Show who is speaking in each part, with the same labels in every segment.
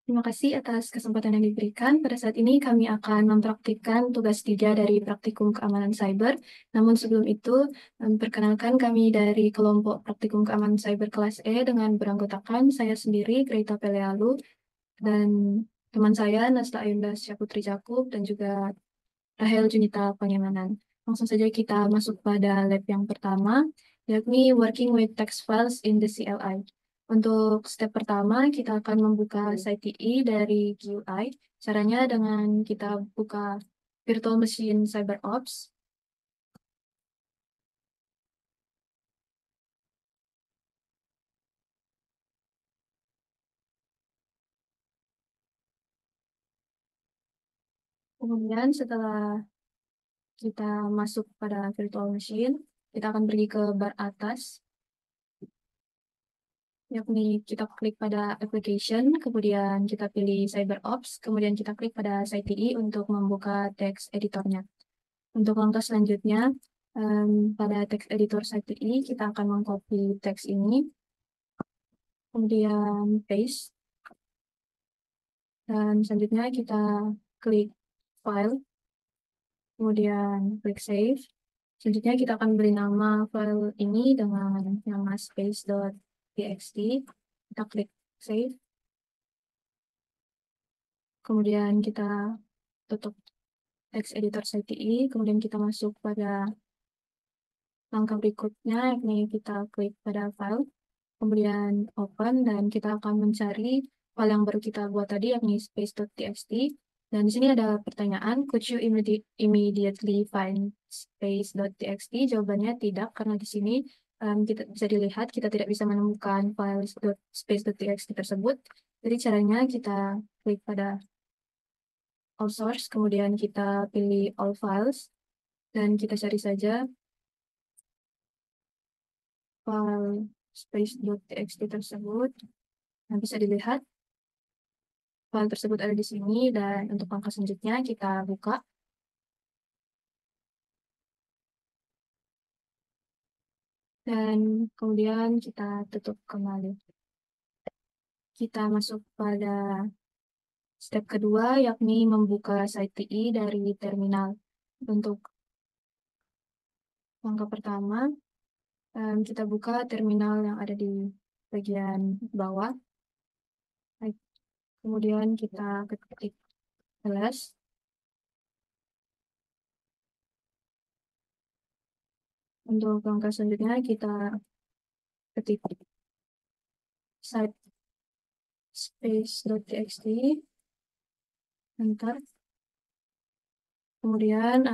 Speaker 1: Terima kasih atas kesempatan yang diberikan. Pada saat ini kami akan mempraktikkan tugas 3 dari Praktikum Keamanan Cyber. Namun sebelum itu, perkenalkan kami dari kelompok Praktikum Keamanan Cyber kelas E dengan beranggotakan saya sendiri, Greta Pelealu, dan teman saya, Nasla Ayunda Syaputri Jakub, dan juga Rahel Junita Panyamanan. Langsung saja kita masuk pada lab yang pertama, yakni Working with Text Files in the CLI. Untuk step pertama, kita akan membuka site TI dari GUI. Caranya dengan kita buka Virtual Machine CyberOps. Kemudian setelah kita masuk pada Virtual Machine, kita akan pergi ke bar atas, yakni kita klik pada application, kemudian kita pilih CyberOps, kemudian kita klik pada Site TI untuk membuka text editornya. Untuk langkah selanjutnya, pada text editor Site TI, kita akan mengcopy teks ini, kemudian paste, dan selanjutnya kita klik file, kemudian klik save. Selanjutnya kita akan beri nama file ini dengan nama space.txt. Kita klik save. Kemudian kita tutup text editor Site TI. Kemudian kita masuk pada langkah berikutnya, yakni kita klik pada file. Kemudian open, dan kita akan mencari file yang baru kita buat tadi, yakni space.txt. Dan di sini ada pertanyaan, could you immediately find space.txt? Jawabannya tidak, karena di sini kita bisa dilihat kita tidak bisa menemukan file space.txt tersebut. Jadi caranya kita klik pada all source, kemudian kita pilih all files, dan kita cari saja file space.txt tersebut. Nah, bisa dilihat file tersebut ada di sini, dan untuk langkah selanjutnya kita buka, dan kemudian kita tutup kembali. Kita masuk pada step kedua, yakni membuka site TI dari terminal. Untuk langkah pertama, kita buka terminal yang ada di bagian bawah. Baik. Kemudian kita ketik ls. Untuk langkah selanjutnya kita ketik site space.txt, enter. Kemudian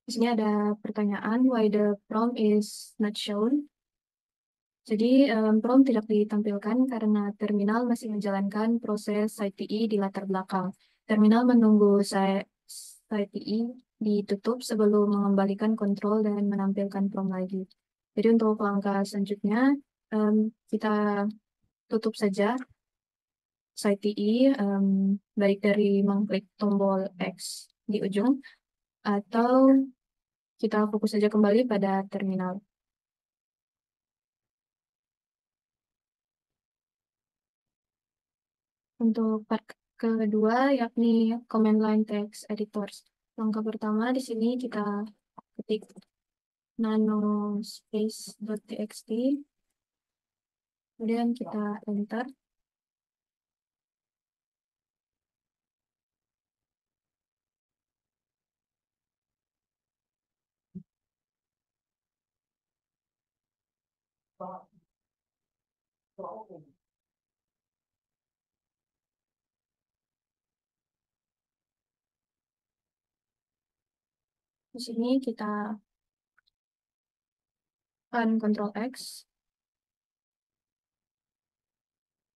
Speaker 1: di sini ada pertanyaan, why the prompt is not shown. Jadi prompt tidak ditampilkan karena terminal masih menjalankan proses site TI di latar belakang. Terminal menunggu site TI ditutup sebelum mengembalikan kontrol dan menampilkan prompt lagi. Jadi untuk langkah selanjutnya, kita tutup saja site TI, baik dari mengklik tombol X di ujung, atau kita fokus saja kembali pada terminal. Untuk part kedua, yakni command line text editors. Langkah pertama di sini kita ketik nano space.txt, kemudian kita enter. Di sini kita tekan Ctrl X,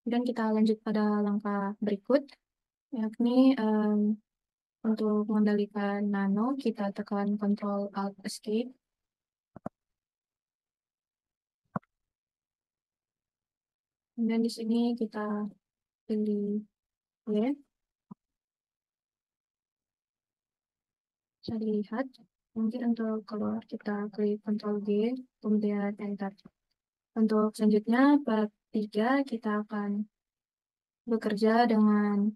Speaker 1: dan kita lanjut pada langkah berikut, yakni untuk mengendalikan nano, kita tekan Ctrl Alt Escape. Kemudian di sini kita pilih Y. Bisa dilihat, mungkin untuk keluar kita klik Ctrl G, kemudian enter. Untuk selanjutnya, part 3 kita akan bekerja dengan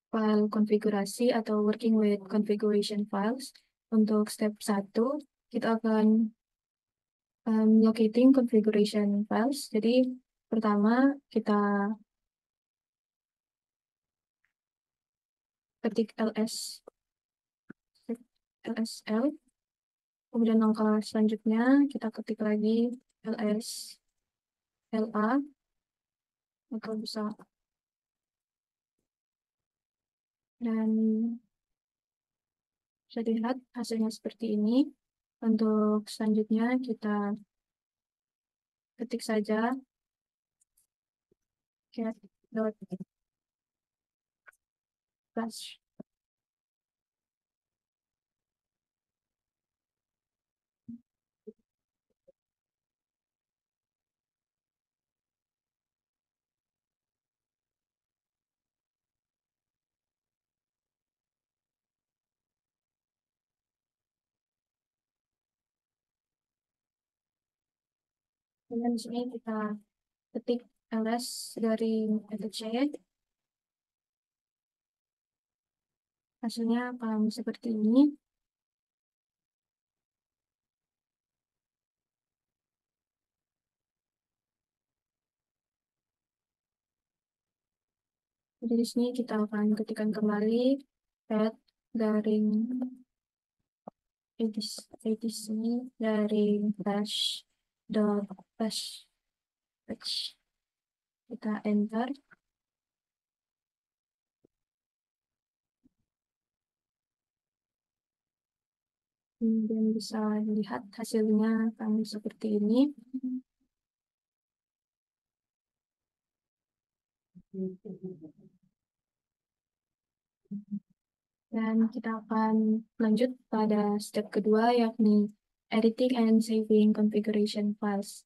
Speaker 1: file konfigurasi atau working with configuration files. Untuk step 1, kita akan locating configuration files. Jadi, pertama kita ketik lsl, kemudian langkah selanjutnya kita ketik lagi la, atau bisa, dan bisa dilihat hasilnya seperti ini. Untuk selanjutnya kita ketik saja cat.bash. Kemudian di sini kita ketik ls dari etc. Hasilnya akan seperti ini. Jadi di sini kita akan ketikkan kembali pet garing etc dari bash dot bash. Kita enter. Kemudian bisa dilihat hasilnya akan seperti ini. Dan kita akan lanjut pada step kedua, yakni editing and saving configuration files.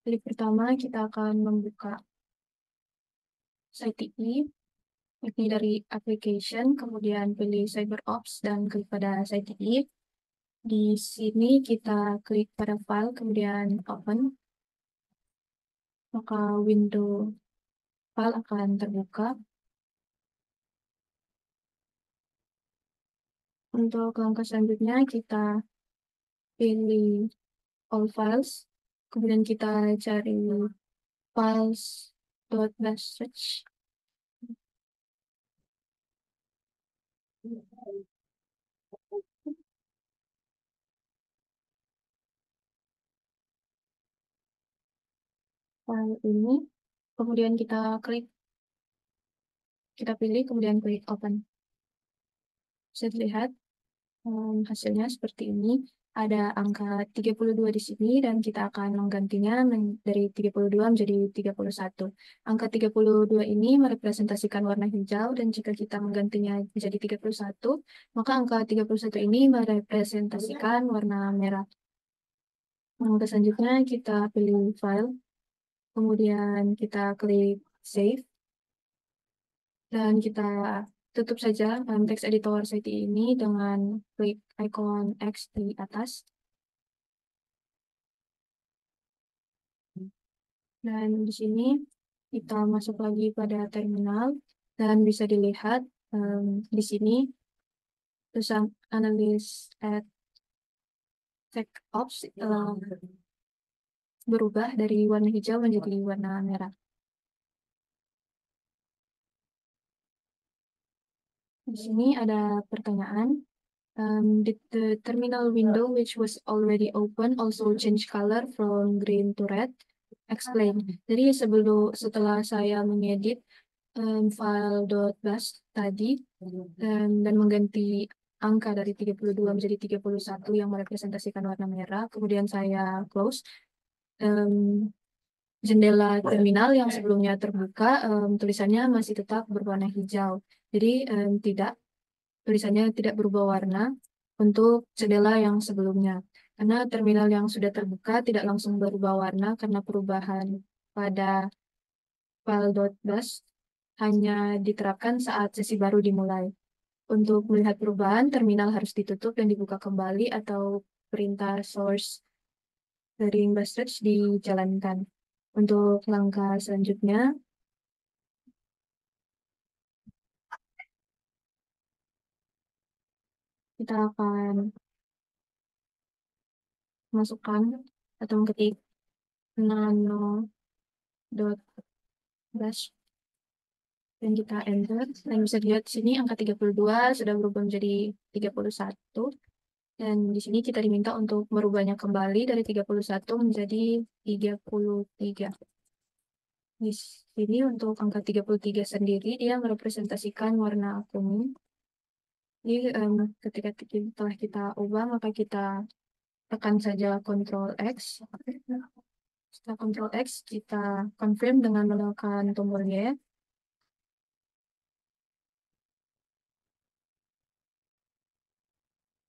Speaker 1: Jadi pertama kita akan membuka site IE, yakni dari application, kemudian pilih CyberOps dan klik pada site IE. Di sini kita klik pada file, kemudian open, maka window file akan terbuka. Untuk langkah selanjutnya kita pilih all files, kemudian kita cari files.bash. File ini, kemudian kita pilih, kemudian klik open. Bisa dilihat hasilnya seperti ini. Ada angka 32 di sini dan kita akan menggantinya dari 32 menjadi 31. Angka 32 ini merepresentasikan warna hijau, dan jika kita menggantinya menjadi 31, maka angka 31 ini merepresentasikan warna merah. Langkah selanjutnya kita pilih file, kemudian kita klik save, dan kita tutup saja teks editor site ini dengan klik icon X di atas. Dan di sini kita masuk lagi pada terminal, dan bisa dilihat di sini tulisan analyst at TechOps berubah dari warna hijau menjadi warna merah. Di sini ada pertanyaan. Did the terminal window which was already open also change color from green to red? Explain. Jadi setelah saya mengedit file.bash tadi dan mengganti angka dari 32 menjadi 31 yang merepresentasikan warna merah, kemudian saya close, jendela terminal yang sebelumnya terbuka tulisannya masih tetap berwarna hijau. Jadi tulisannya tidak berubah warna untuk jendela yang sebelumnya. Karena terminal yang sudah terbuka tidak langsung berubah warna karena perubahan pada file.bash hanya diterapkan saat sesi baru dimulai. Untuk melihat perubahan, terminal harus ditutup dan dibuka kembali, atau perintah source garing Bastard dijalankan. Untuk langkah selanjutnya, kita akan masukkan atau mengetik nano.bash dan kita enter. Dan bisa dilihat di sini angka 32 sudah berubah menjadi 31. Dan di sini kita diminta untuk merubahnya kembali dari 31 menjadi 33. Di sini untuk angka 33 sendiri dia merepresentasikan warna kuning. Jadi ketika telah kita ubah maka kita tekan saja Ctrl X. Setelah Ctrl X kita confirm dengan menekan tombol Y.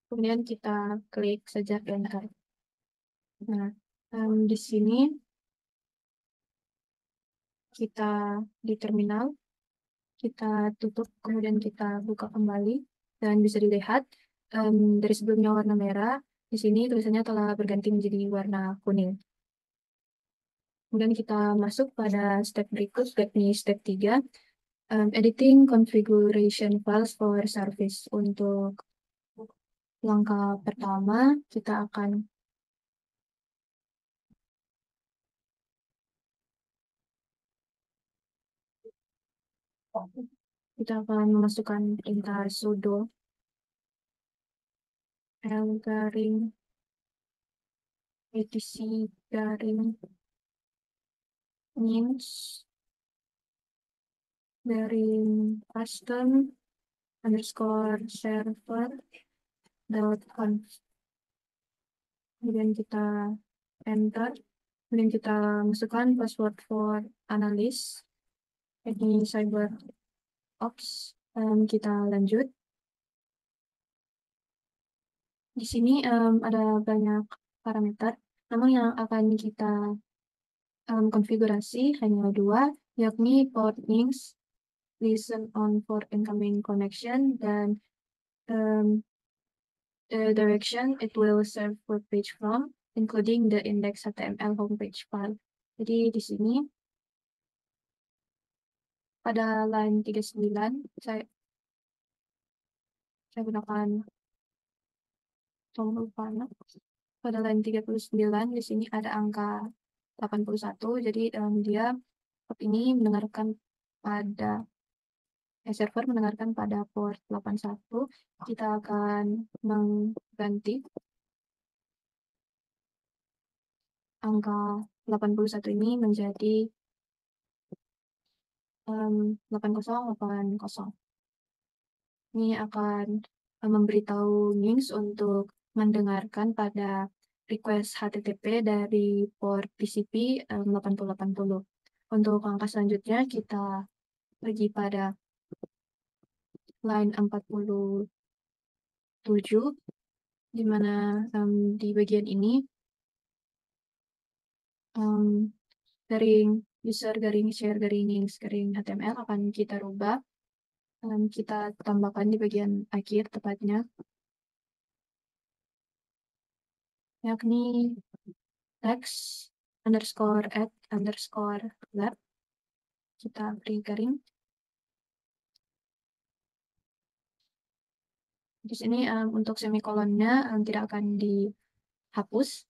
Speaker 1: Kemudian kita klik saja enter. Nah, di sini kita di terminal, kita tutup, kemudian kita buka kembali, dan bisa dilihat dari sebelumnya warna merah, di sini tulisannya telah berganti menjadi warna kuning. Kemudian kita masuk pada step berikut, yakni step 3, editing configuration files for service. Untuk langkah pertama, kita akan memasukkan perintah sudo l garing etc garing means garing custom underscore server dot conf. Kemudian kita enter. Kemudian kita masukkan password for analyst, yakni cyber ops. Kita lanjut. Di sini ada banyak parameter, namun yang akan kita konfigurasi hanya dua, yakni port names, listen on for incoming connection, dan the direction it will serve web page from, including the index.html homepage file. Jadi di sini pada line 39 saya gunakan tombol panah. Pada line 39 di sini ada angka 81, jadi dia ini mendengarkan pada server mendengarkan pada port 81. Kita akan mengganti angka 81 ini menjadi 8080. Ini akan memberitahu Nginx untuk mendengarkan pada request HTTP dari port TCP 8080. Untuk langkah selanjutnya kita pergi pada line 47, di mana di bagian ini garing user garing share garing Nginx garing HTML akan kita rubah. Kita tambahkan di bagian akhir tepatnya, yakni text underscore add underscore lab. Kita beri garing. Di sini untuk semikolonnya tidak akan dihapus.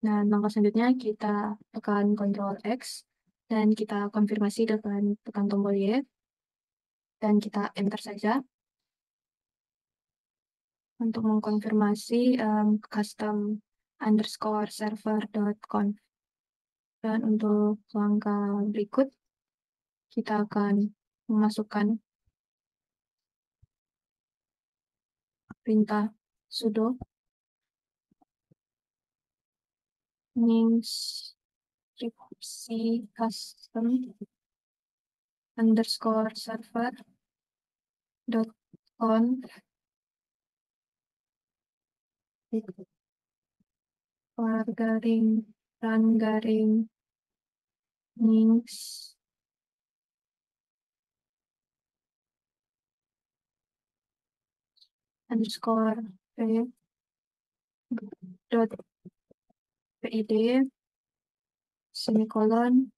Speaker 1: Nah, langkah selanjutnya kita tekan Ctrl X dan kita konfirmasi dengan tekan tombol Y dan kita enter saja untuk mengkonfirmasi custom underscore server dot conf. Dan untuk langkah berikut kita akan memasukkan perintah sudo nginx custom underscore server dot conf garing run garing nginx underscore dot pid semikolon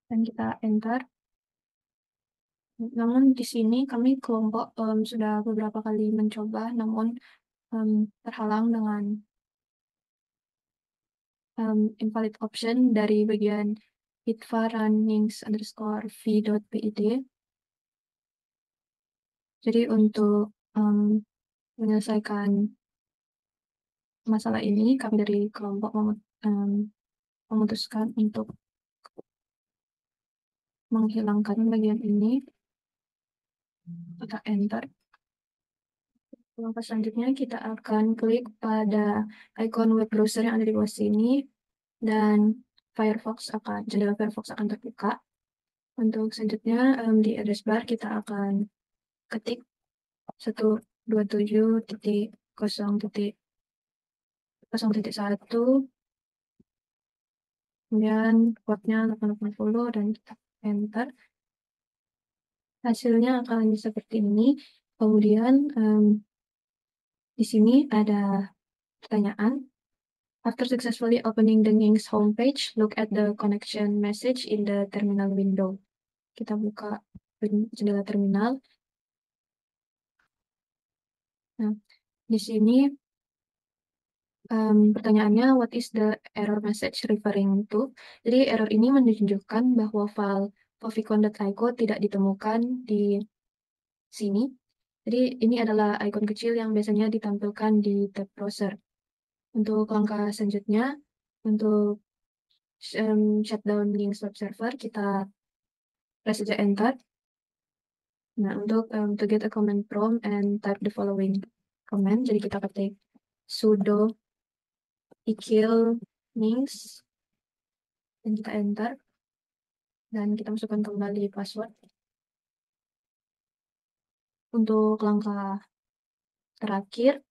Speaker 1: dan kita enter. Namun di sini kami kelompok sudah beberapa kali mencoba, namun terhalang dengan invalid option dari bagian hitva runnings underscore v.pid. Jadi untuk menyelesaikan masalah ini, kami dari kelompok memutuskan untuk menghilangkan bagian ini. Kita enter. Langkah selanjutnya kita akan klik pada icon web browser yang ada di bawah sini dan jendela Firefox akan terbuka. Untuk selanjutnya di address bar kita akan ketik 127.0.0.1, kemudian portnya 880 dan kita enter. Hasilnya akan seperti ini. Kemudian di sini ada pertanyaan. After successfully opening the Nginx homepage, look at the connection message in the terminal window. Kita buka jendela terminal. Nah, di sini pertanyaannya, what is the error message referring to? Jadi error ini menunjukkan bahwa file favicon.ico tidak ditemukan di sini. Jadi ini adalah icon kecil yang biasanya ditampilkan di tab browser. Untuk langkah selanjutnya, untuk shutdown Nginx web server, kita press saja enter. Nah, untuk to get a command prompt and type the following command, jadi kita ketik sudo kill Nginx dan kita enter dan kita masukkan kembali password. Untuk langkah terakhir,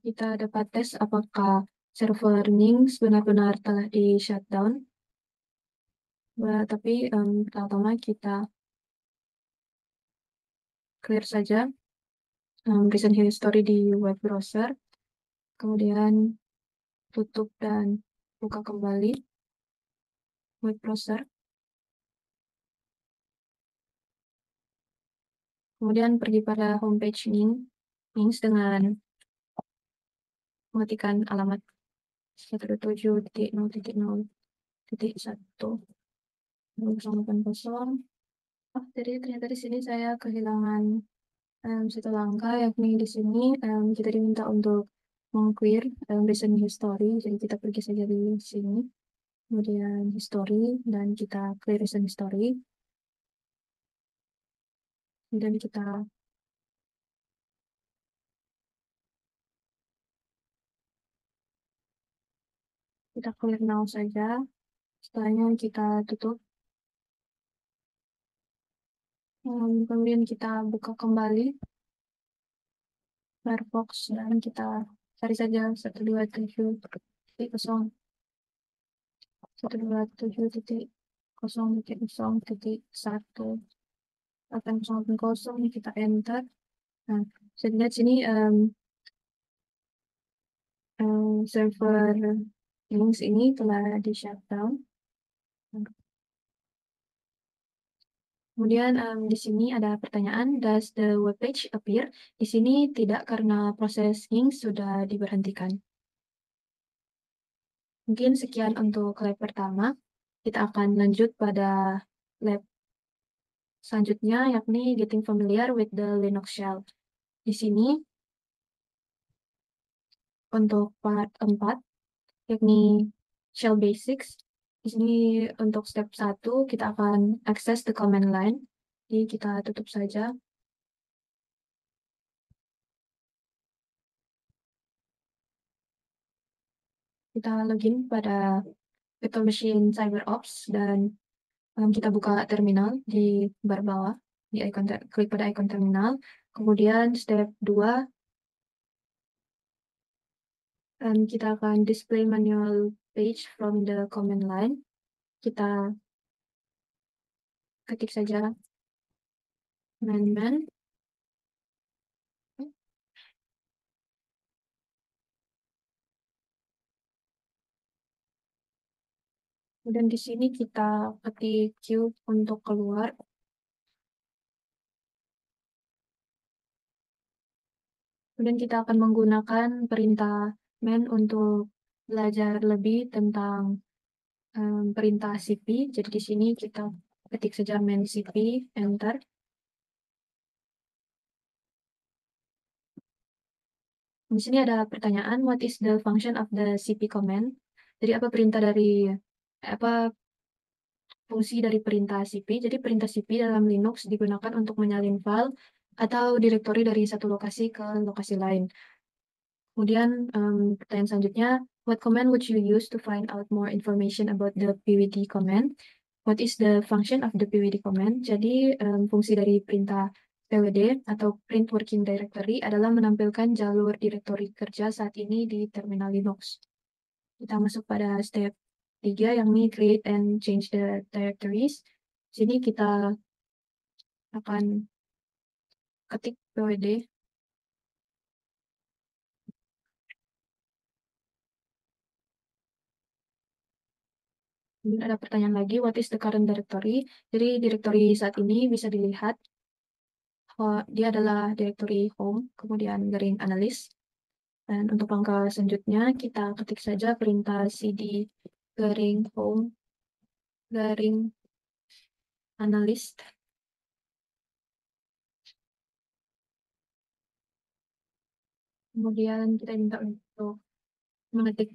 Speaker 1: kita dapat tes apakah server Nginx benar-benar telah di shutdown. Tapi pertama kita clear saja recent history di web browser, kemudian tutup dan buka kembali web browser. Kemudian pergi pada homepage Nginx dengan mengetikkan alamat 127.0.0.1.080. Jadi ternyata di sini saya kehilangan satu langkah, yakni di sini kita diminta untuk meng-clear recent history. Jadi kita pergi saja di sini, kemudian history dan kita clear recent history. Kemudian kita clear now saja. Setelahnya kita tutup. Kemudian kita buka kembali Firefox dan kita cari saja 127.1.0.1 kita enter. Nah, saya lihat sini server Linux ini telah di shutdown. Kemudian di sini ada pertanyaan, does the web page appear? Di sini tidak karena proses Nginx sudah diberhentikan. Mungkin sekian untuk lab pertama. Kita akan lanjut pada lab selanjutnya, yakni getting familiar with the Linux shell. Di sini untuk part 4, yakni shell basics. Di sini untuk step 1 kita akan access the command line. Jadi kita tutup saja. Kita login pada virtual machine CyberOps dan kita buka terminal di bar bawah, klik pada icon terminal. Kemudian step 2 kita akan display manual page from the command line. Kita ketik saja man. Kemudian di sini kita ketik Q untuk keluar. Kemudian kita akan menggunakan perintah man untuk belajar lebih tentang perintah cp. Jadi di sini kita ketik saja man cp, enter. Di sini ada pertanyaan, what is the function of the cp command? Jadi apa fungsi dari perintah cp? Jadi perintah cp dalam Linux digunakan untuk menyalin file atau direktori dari satu lokasi ke lokasi lain. Kemudian pertanyaan selanjutnya, what command would you use to find out more information about the pwd command? What is the function of the pwd command? Jadi fungsi dari perintah pwd atau print working directory adalah menampilkan jalur direktori kerja saat ini di terminal Linux. Kita masuk pada step 3 yang ini create and change the directories. Sini kita akan ketik pwd. Kemudian ada pertanyaan lagi, what is the current directory? Jadi directory saat ini bisa dilihat dia adalah directory home, kemudian garing analyst. Dan untuk langkah selanjutnya kita ketik saja perintah cd garing home garing analyst. Kemudian kita minta untuk mengetik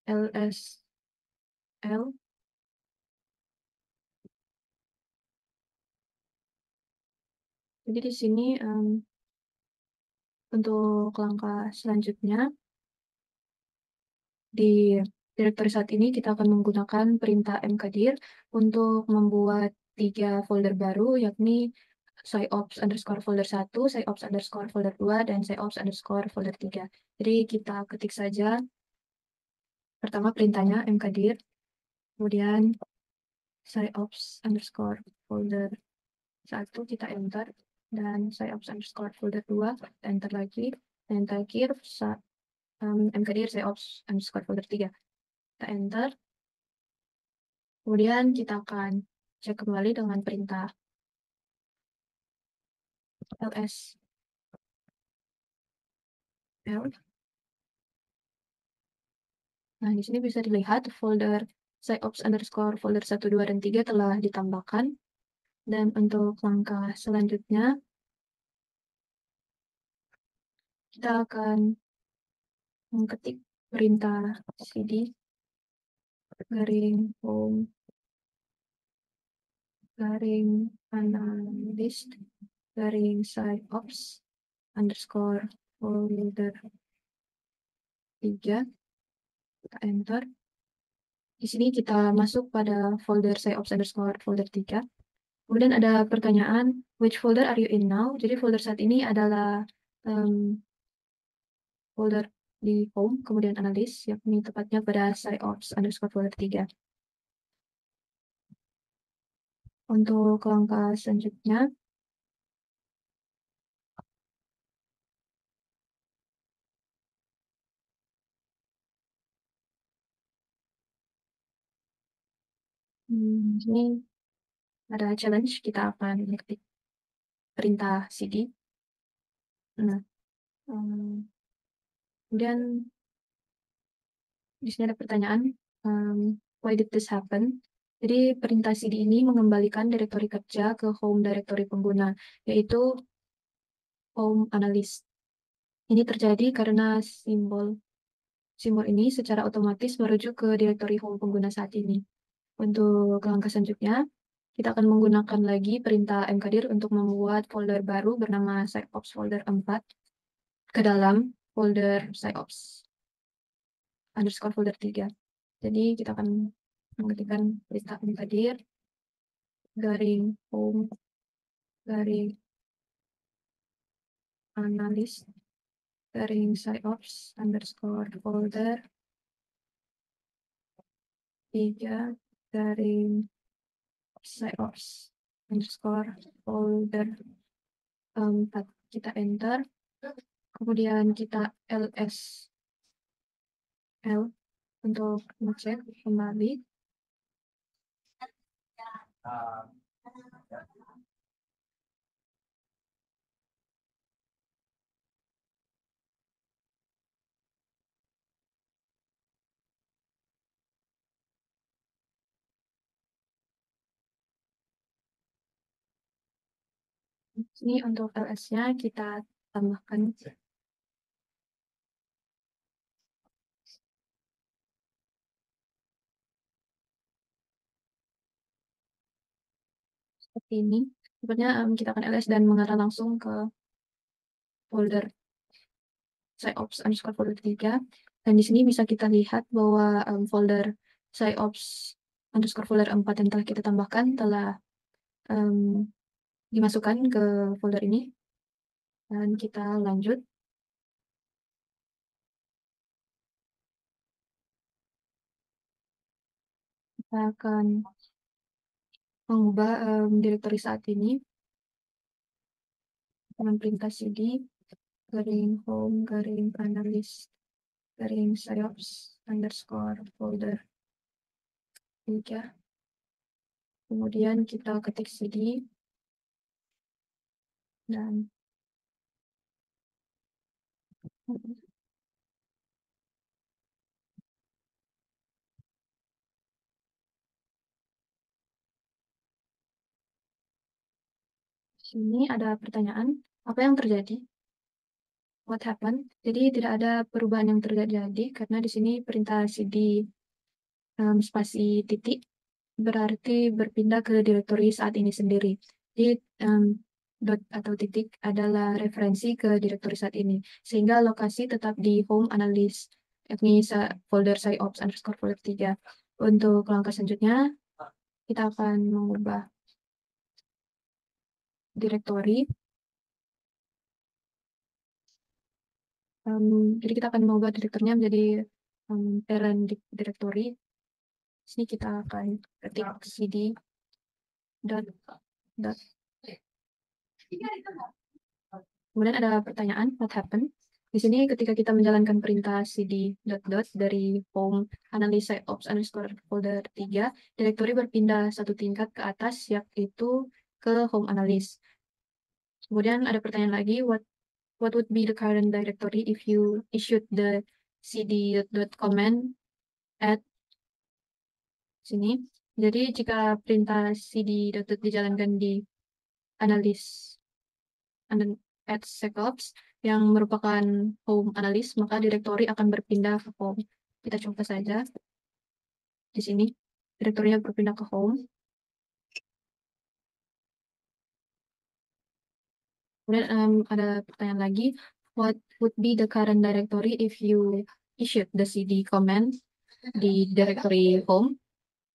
Speaker 1: lsl. Jadi di sini untuk langkah selanjutnya di direktori saat ini kita akan menggunakan perintah mkdir untuk membuat 3 folder baru, yakni sciops underscore folder 1, sciops underscore folder 2, dan sciops underscore folder 3. Jadi kita ketik saja pertama perintahnya mkdir, kemudian sciops underscore folder 1 kita enter, dan sciops underscore folder 2 kita enter lagi, dan terakhir mkdir sciops underscore folder 3 kita enter. Kemudian kita akan cek kembali dengan perintah lsl. Nah, di sini bisa dilihat folder sciops underscore folder 1, 2, dan 3 telah ditambahkan. Dan untuk langkah selanjutnya, kita akan mengetik perintah cd garing home garing analyst garing sciops underscore folder 3. Kita enter. Di sini kita masuk pada folder sciops underscore folder 3. Kemudian ada pertanyaan, which folder are you in now? Jadi folder saat ini adalah folder di home, kemudian analis, yakni tepatnya pada sciops underscore folder 3. Untuk langkah selanjutnya, ini ada challenge, kita akan mengetik perintah cd. Nah, kemudian di sini ada pertanyaan, why did this happen? Jadi perintah cd ini mengembalikan direktori kerja ke home directory pengguna, yaitu home analyst. Ini terjadi karena simbol ini secara otomatis merujuk ke direktori home pengguna saat ini. Untuk langkah selanjutnya, kita akan menggunakan lagi perintah mkdir untuk membuat folder baru bernama sciops folder 4 ke dalam folder sciops underscore folder 3. Jadi kita akan mengetikkan perintah mkdir garing home garing analyst garing sciops underscore folder 3 garing sciops underscore folder 4, kita enter, kemudian kita ls l untuk ngecek kembali. Ini untuk ls-nya kita tambahkan seperti ini. Sebenarnya kita akan ls dan mengarah langsung ke folder SciOps underscore folder 3. Dan di sini bisa kita lihat bahwa folder SciOps underscore folder 4 yang telah kita tambahkan telah dimasukkan ke folder ini. Dan kita lanjut. Kita akan mengubah direktori saat ini dengan perintah cd garing home garing analis garing SciOps underscore folder 3. Kemudian kita ketik cd dan sini ada pertanyaan, apa yang terjadi? What happened? Jadi tidak ada perubahan yang terjadi karena di sini perintah cd spasi titik berarti berpindah ke direktori saat ini sendiri. Jadi dot atau titik adalah referensi ke direktori saat ini, sehingga lokasi tetap di home analyst, yakni folder SciOps underscore folder 3. Untuk langkah selanjutnya, kita akan mengubah direktori. Jadi kita akan mengubah direkturnya menjadi parent directory. Sini kita akan ketik cd dot dot. Kemudian ada pertanyaan, what happened? Di sini ketika kita menjalankan perintah cd dot dot dari home analyst SciOps underscore folder 3, direktori berpindah satu tingkat ke atas, yaitu ke home analyst. Kemudian ada pertanyaan lagi, what would be the current directory if you issued the cd dot command at sini. Jadi jika perintah cd dot dot dijalankan di analis at SecOps yang merupakan home analyst, maka direktori akan berpindah ke home. Kita coba saja di sini. Direktorinya berpindah ke home. Kemudian ada pertanyaan lagi, what would be the current directory if you issued the cd command di directory home?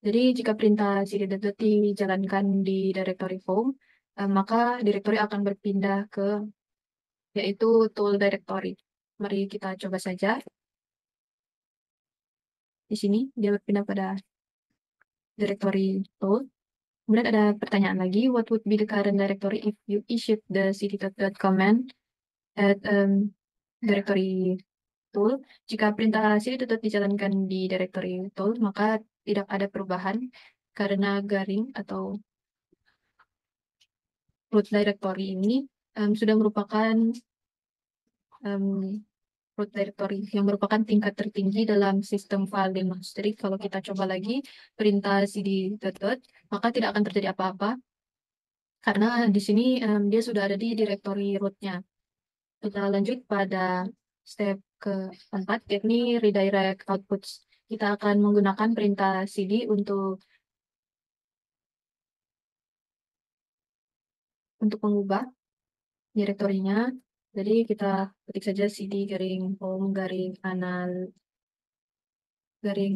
Speaker 1: Jadi jika perintah cd dot dijalankan di directory home, maka direktori akan berpindah ke yaitu tool directory. Mari kita coba saja. Di sini dia berpindah pada directory tool. Kemudian ada pertanyaan lagi, what would be the current directory if you issued the cd.dot command at directory tool? Jika perintah cd.dot dijalankan di directory tool, maka tidak ada perubahan karena garing atau root directory ini sudah merupakan root directory yang merupakan tingkat tertinggi dalam sistem file Linux. Jadi kalau kita coba lagi perintah cd dot dot, maka tidak akan terjadi apa-apa karena di sini dia sudah ada di directory rootnya. Kita lanjut pada step keempat, yakni redirect outputs. Kita akan menggunakan perintah cd untuk mengubah direktorinya. Jadi kita ketik saja cd garing home garing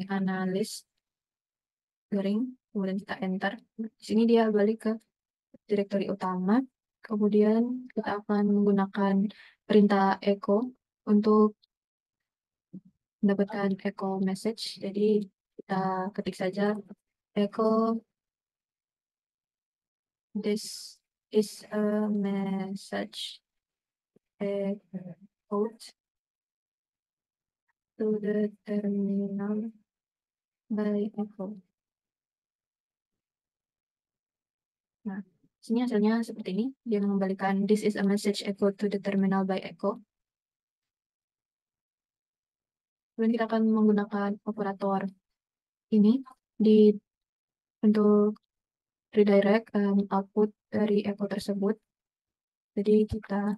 Speaker 1: analyst garing, kemudian kita enter. Di sini dia balik ke direktori utama. Kemudian kita akan menggunakan perintah echo untuk mendapatkan echo message. Jadi kita ketik saja echo this is a message code to the terminal by echo. Nah, sini hasilnya seperti ini. Dia mengembalikan this is a message echo to the terminal by echo. Kemudian kita akan menggunakan operator ini untuk redirect output dari echo tersebut. Jadi kita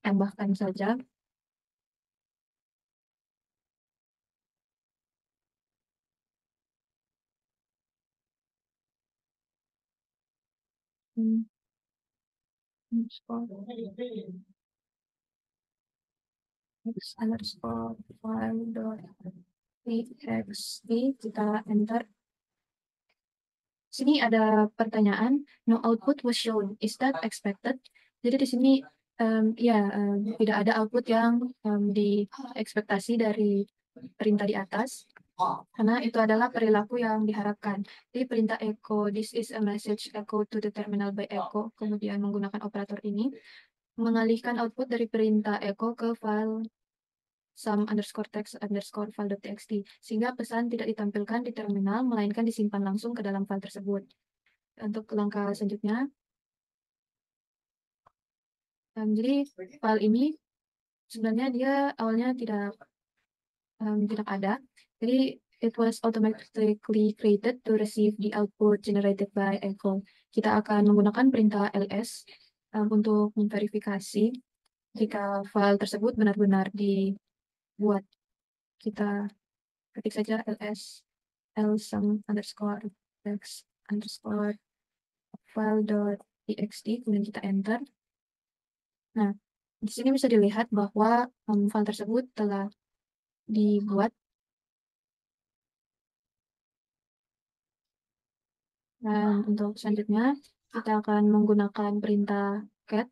Speaker 1: tambahkan saja. X underscore file dot txt, kita enter. Sini ada pertanyaan, no output was shown, is that expected? Jadi di sini tidak ada output yang diekspektasi dari perintah di atas, karena itu adalah perilaku yang diharapkan. Jadi perintah echo, this is a message echo to the terminal by echo, kemudian menggunakan operator ini, mengalihkan output dari perintah echo ke file sum underscore text underscore file.txt, sehingga pesan tidak ditampilkan di terminal, melainkan disimpan langsung ke dalam file tersebut. Untuk langkah selanjutnya, jadi file ini sebenarnya dia awalnya tidak ada. Jadi it was automatically created to receive the output generated by echo. Kita akan menggunakan perintah ls untuk memverifikasi jika file tersebut benar-benar dibuat. Kita ketik saja ls lsum underscore text underscore file.txt, kemudian kita enter. Nah, di sini bisa dilihat bahwa file tersebut telah dibuat. Dan untuk selanjutnya, kita akan menggunakan perintah cat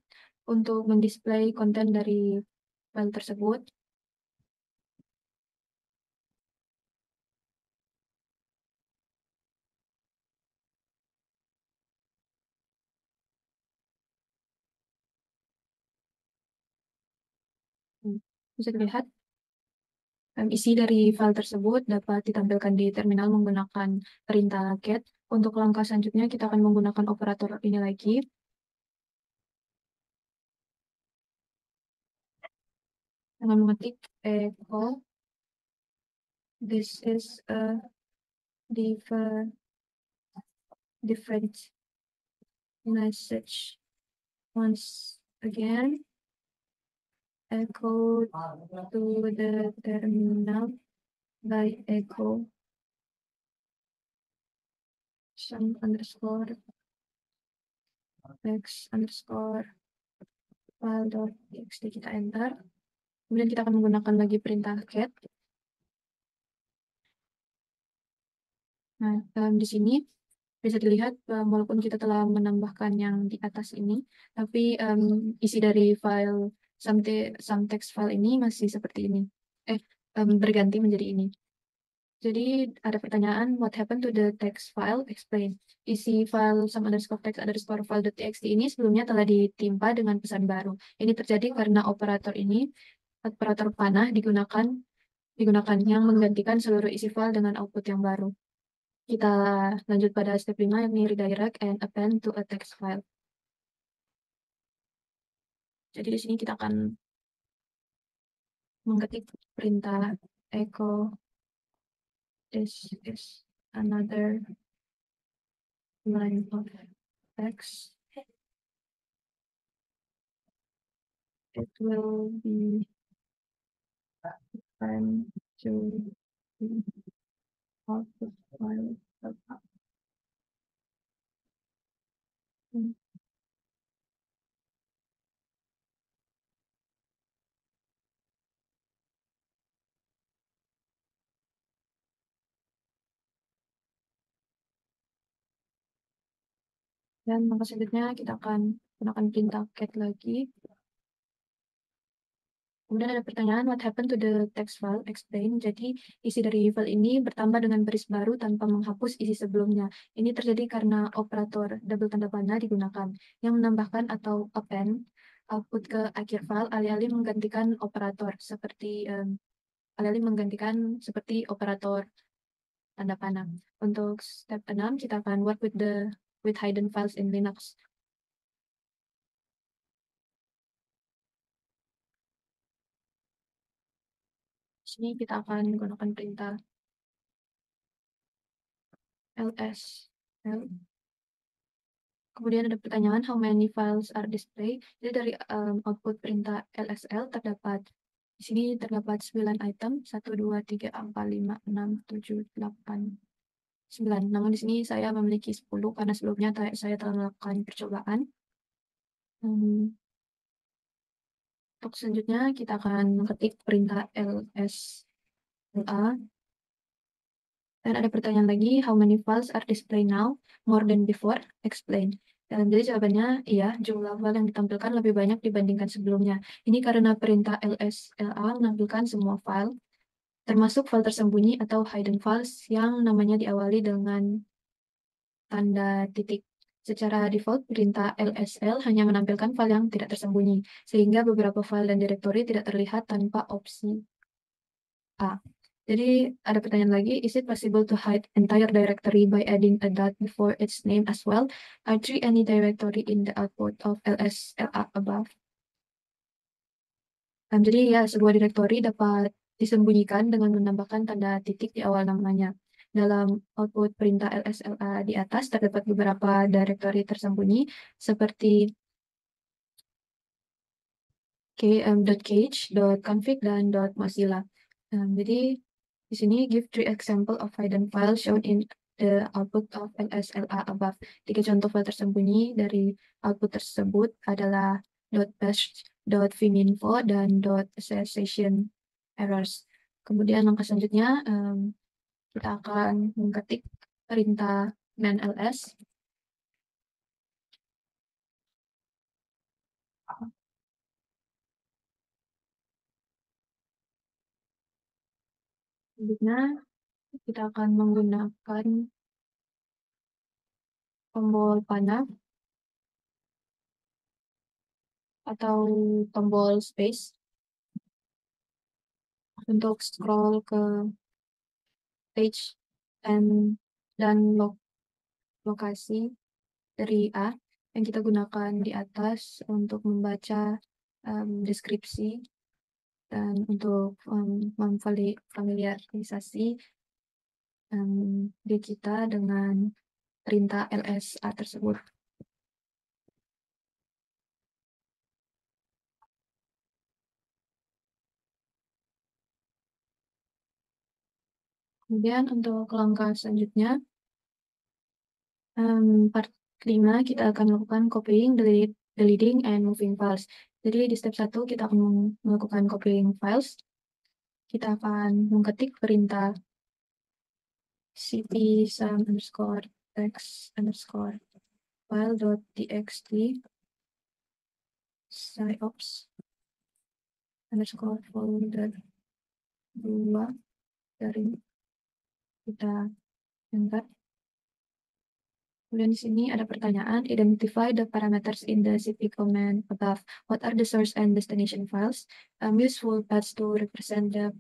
Speaker 1: untuk mendisplay konten dari file tersebut. Bisa dilihat isi dari file tersebut dapat ditampilkan di terminal menggunakan perintah cat. Untuk langkah selanjutnya, kita akan menggunakan operator ini lagi. Dengan mengetik echo, this is a different message. Once again, echo to the terminal by echo sum underscore text underscore file.txt, kita enter. Kemudian kita akan menggunakan lagi perintah cat. Nah, di sini bisa dilihat walaupun kita telah menambahkan yang di atas ini, tapi isi dari file some text file ini masih seperti ini. Berganti menjadi ini. Jadi ada pertanyaan, what happened to the text file? Explain. Isi file some underscore text underscore file.txt ini sebelumnya telah ditimpa dengan pesan baru. Ini terjadi karena operator panah digunakan yang menggantikan seluruh isi file dengan output yang baru. Kita lanjut pada step 5, yakni redirect and append to a text file. Jadi di sini kita akan mengetik perintah echo, this is another line of text. It will be append to the output file. Dan langkah selanjutnya kita akan gunakan perintah cat lagi Kemudian ada pertanyaan, what happened to the text file? Explain. Jadi, isi dari file ini bertambah dengan baris baru tanpa menghapus isi sebelumnya. Ini terjadi karena operator double tanda panah digunakan, yang menambahkan atau append output ke akhir file alih-alih menggantikan operator seperti operator tanda panah. Untuk step 6, kita akan work with hidden files in Linux. Di sini kita akan menggunakan perintah ls. Kemudian ada pertanyaan, how many files are displayed? Jadi dari output perintah lsl di sini terdapat 9 item, 1, 2, 3, 4, 5, 6, 7, 8, 9. Namun di sini saya memiliki 10 karena sebelumnya saya telah melakukan percobaan. Untuk selanjutnya kita akan mengetik perintah lsla. Dan ada pertanyaan lagi, how many files are displayed now? More than before? Explain. Jadi jawabannya iya, jumlah file yang ditampilkan lebih banyak dibandingkan sebelumnya. Ini karena perintah lsla menampilkan semua file, termasuk file tersembunyi atau hidden files yang namanya diawali dengan tanda titik. Secara default, perintah lsl hanya menampilkan file yang tidak tersembunyi, sehingga beberapa file dan direktori tidak terlihat tanpa opsi A. Jadi ada pertanyaan lagi, is it possible to hide entire directory by adding a dot before its name as well? Are there any directory in the output of lsla above? Jadi ya, sebuah direktori dapat disembunyikan dengan menambahkan tanda titik di awal namanya. Dalam output perintah lsla di atas terdapat beberapa direktori tersembunyi seperti .cage, .config, dan .mozilla. Jadi di sini give 3 example of hidden file shown in the output of lsla above. 3 contoh file tersembunyi dari output tersebut adalah .bash, .viminfo, dan .association errors. Kemudian langkah selanjutnya kita akan mengetik perintah manls. Selanjutnya kita akan menggunakan tombol panah atau tombol space untuk scroll ke page dan lokasi dari A yang kita gunakan di atas untuk membaca deskripsi dan untuk memfamiliarisasi diri kita dengan perintah lsa tersebut. Kemudian untuk langkah selanjutnya, part 5 kita akan melakukan copying, deleting, and moving files. Jadi di step 1 kita akan melakukan copying files. Kita akan mengetik perintah cp sum_text_file.txt siops_folder 2 dari kita enter. Kemudian di sini ada pertanyaan, identify the parameters in the cp command above. What are the source and destination files? Use full paths to represent the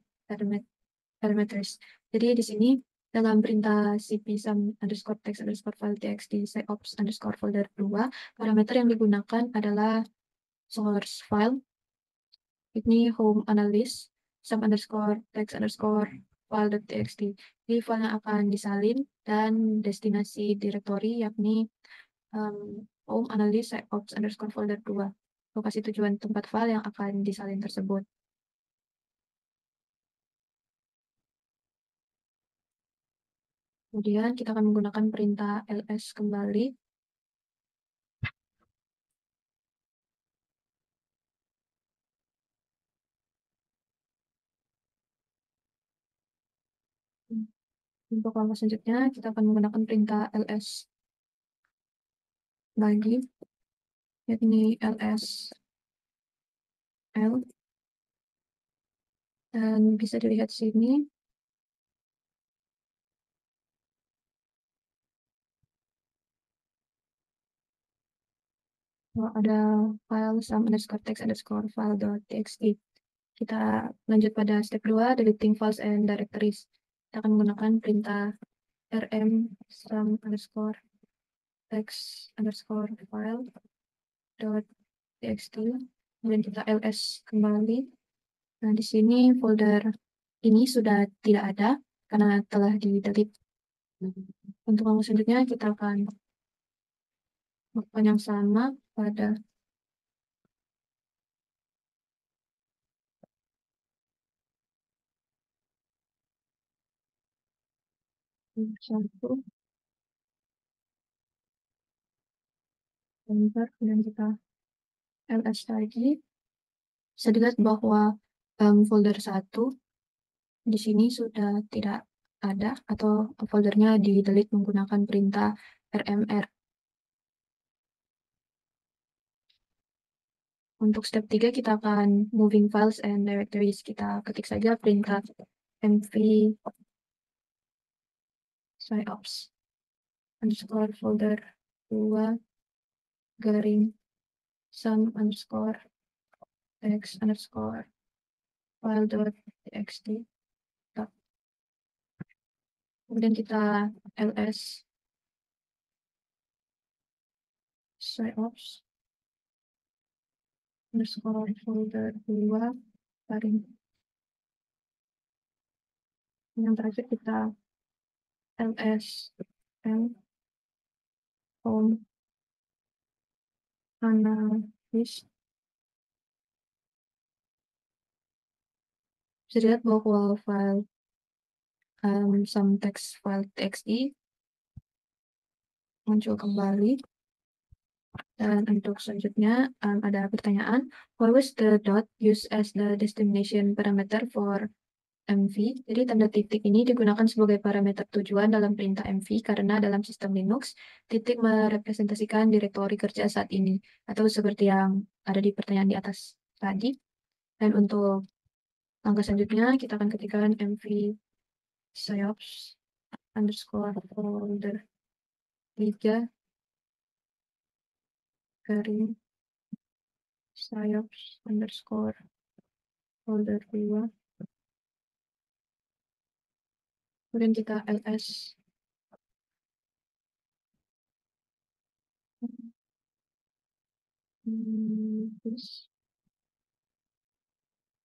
Speaker 1: parameters. Jadi di sini dalam perintah cp sum_text_file.txt siops_folder 2, parameter yang digunakan adalah source file, ini home analyst, sum_text_file.txt. Jadi file yang akan disalin dan destinasi direktori yakni home analyst siops_folder 2, lokasi tujuan tempat file yang akan disalin tersebut. Kemudian kita akan menggunakan perintah ls kembali. Untuk langkah selanjutnya kita akan menggunakan perintah ls lagi, yakni ls l. Dan bisa dilihat di sini, ada file sum underscore text underscore file dot txt. Kita lanjut pada step 2, deleting files and directories. Kita akan menggunakan perintah rm sum underscore text underscore file dot txt. Kemudian kita ls kembali. Nah, di sini folder ini sudah tidak ada karena telah di-delete. Untuk langkah selanjutnya kita akan melakukan yang sama pada satu, bentar, kemudian kita ls lagi. Bisa dilihat bahwa folder 1 di sini sudah tidak ada atau foldernya di-delete menggunakan perintah rmr. Untuk step 3 kita akan moving files and directories. Kita ketik saja perintah mv syops underscore folder 2 garing sum underscore text underscore file dot txt. Kemudian kita ls syops underscore folder 2 garing. Yang terakhir kita ls l home analysis. Bisa dilihat bahwa file some text file txt muncul kembali. Dan untuk selanjutnya ada pertanyaan, why was the dot used as the destination parameter for mv? Jadi tanda titik ini digunakan sebagai parameter tujuan dalam perintah mv karena dalam sistem Linux, titik merepresentasikan direktori kerja saat ini, atau seperti yang ada di pertanyaan di atas tadi. Dan untuk langkah selanjutnya, kita akan ketikkan mv syops underscore folder 3 garing syops underscore folder 2. Kemudian kita ls terus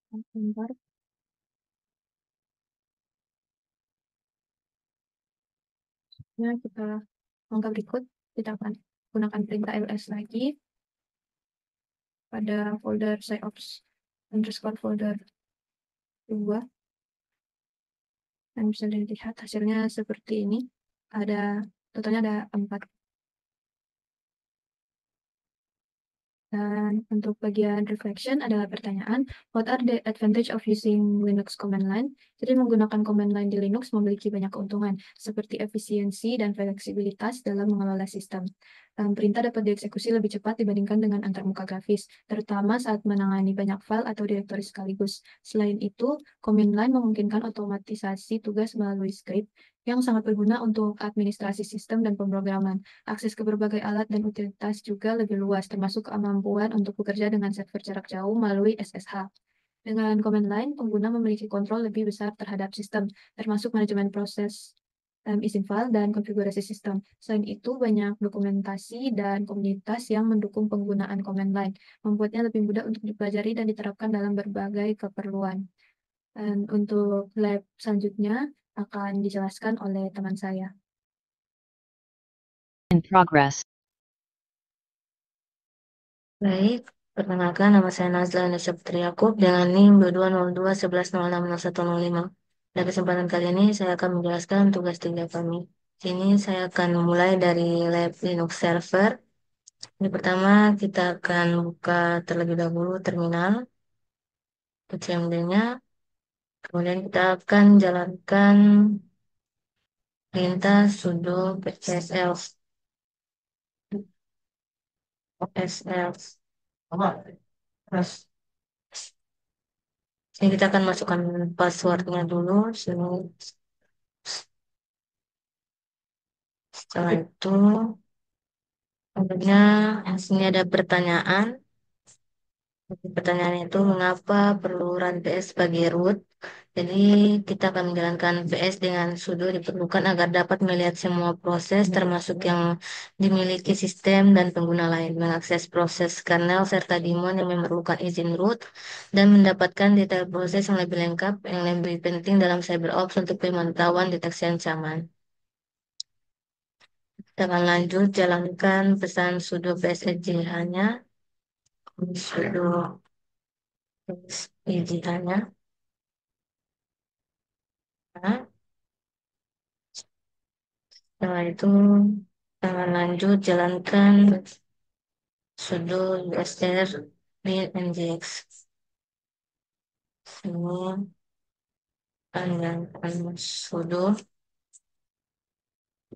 Speaker 1: sebentar. Nah, kita langkah berikut kita akan gunakan perintah ls lagi pada folder syops underscore folder 2. Dan bisa dilihat hasilnya seperti ini. Totalnya ada 4. Dan untuk bagian reflection adalah pertanyaan, what are the advantage of using Linux command line? Jadi menggunakan command line di Linux memiliki banyak keuntungan, seperti efisiensi dan fleksibilitas dalam mengelola sistem. Perintah dapat dieksekusi lebih cepat dibandingkan dengan antarmuka grafis, terutama saat menangani banyak file atau direktori sekaligus. Selain itu, command line memungkinkan otomatisasi tugas melalui script yang sangat berguna untuk administrasi sistem dan pemrograman. Akses ke berbagai alat dan utilitas juga lebih luas, termasuk kemampuan untuk bekerja dengan server jarak jauh melalui SSH. Dengan command line, pengguna memiliki kontrol lebih besar terhadap sistem, termasuk manajemen proses izin file dan konfigurasi sistem. Selain itu, banyak dokumentasi dan komunitas yang mendukung penggunaan command line, membuatnya lebih mudah untuk dipelajari dan diterapkan dalam berbagai keperluan. Dan untuk lab selanjutnya akan dijelaskan oleh teman saya.
Speaker 2: In progress.
Speaker 3: Baik, perkenalkan nama saya Nazla Indonesia Putri Yaakob dengan NIM 220211060105. Pada kesempatan kali ini saya akan menjelaskan tugas 3 kami. Sini saya akan memulai dari lab Linux server. Yang pertama kita akan buka terlebih dahulu terminal CMD-nya. Kemudian kita akan jalankan perintah sudo pcsl sl. Ini kita akan masukkan passwordnya dulu. Sini. Setelah itu, kemudian sini ada pertanyaan. Pertanyaannya itu mengapa perlu run PS sebagai root? Jadi kita akan menjalankan PS dengan sudo diperlukan agar dapat melihat semua proses termasuk yang dimiliki sistem dan pengguna lain, mengakses proses kernel serta daemon yang memerlukan izin root dan mendapatkan detail proses yang lebih lengkap yang lebih penting dalam CyberOps untuk pemantauan deteksi ancaman. Kita akan lanjut jalankan pesan sudo PSEJ hanya sudo PSEJ hanya. Nah, setelah itu jangan lanjut jalankan sudo usr bin nginx. Ini jalankan sudo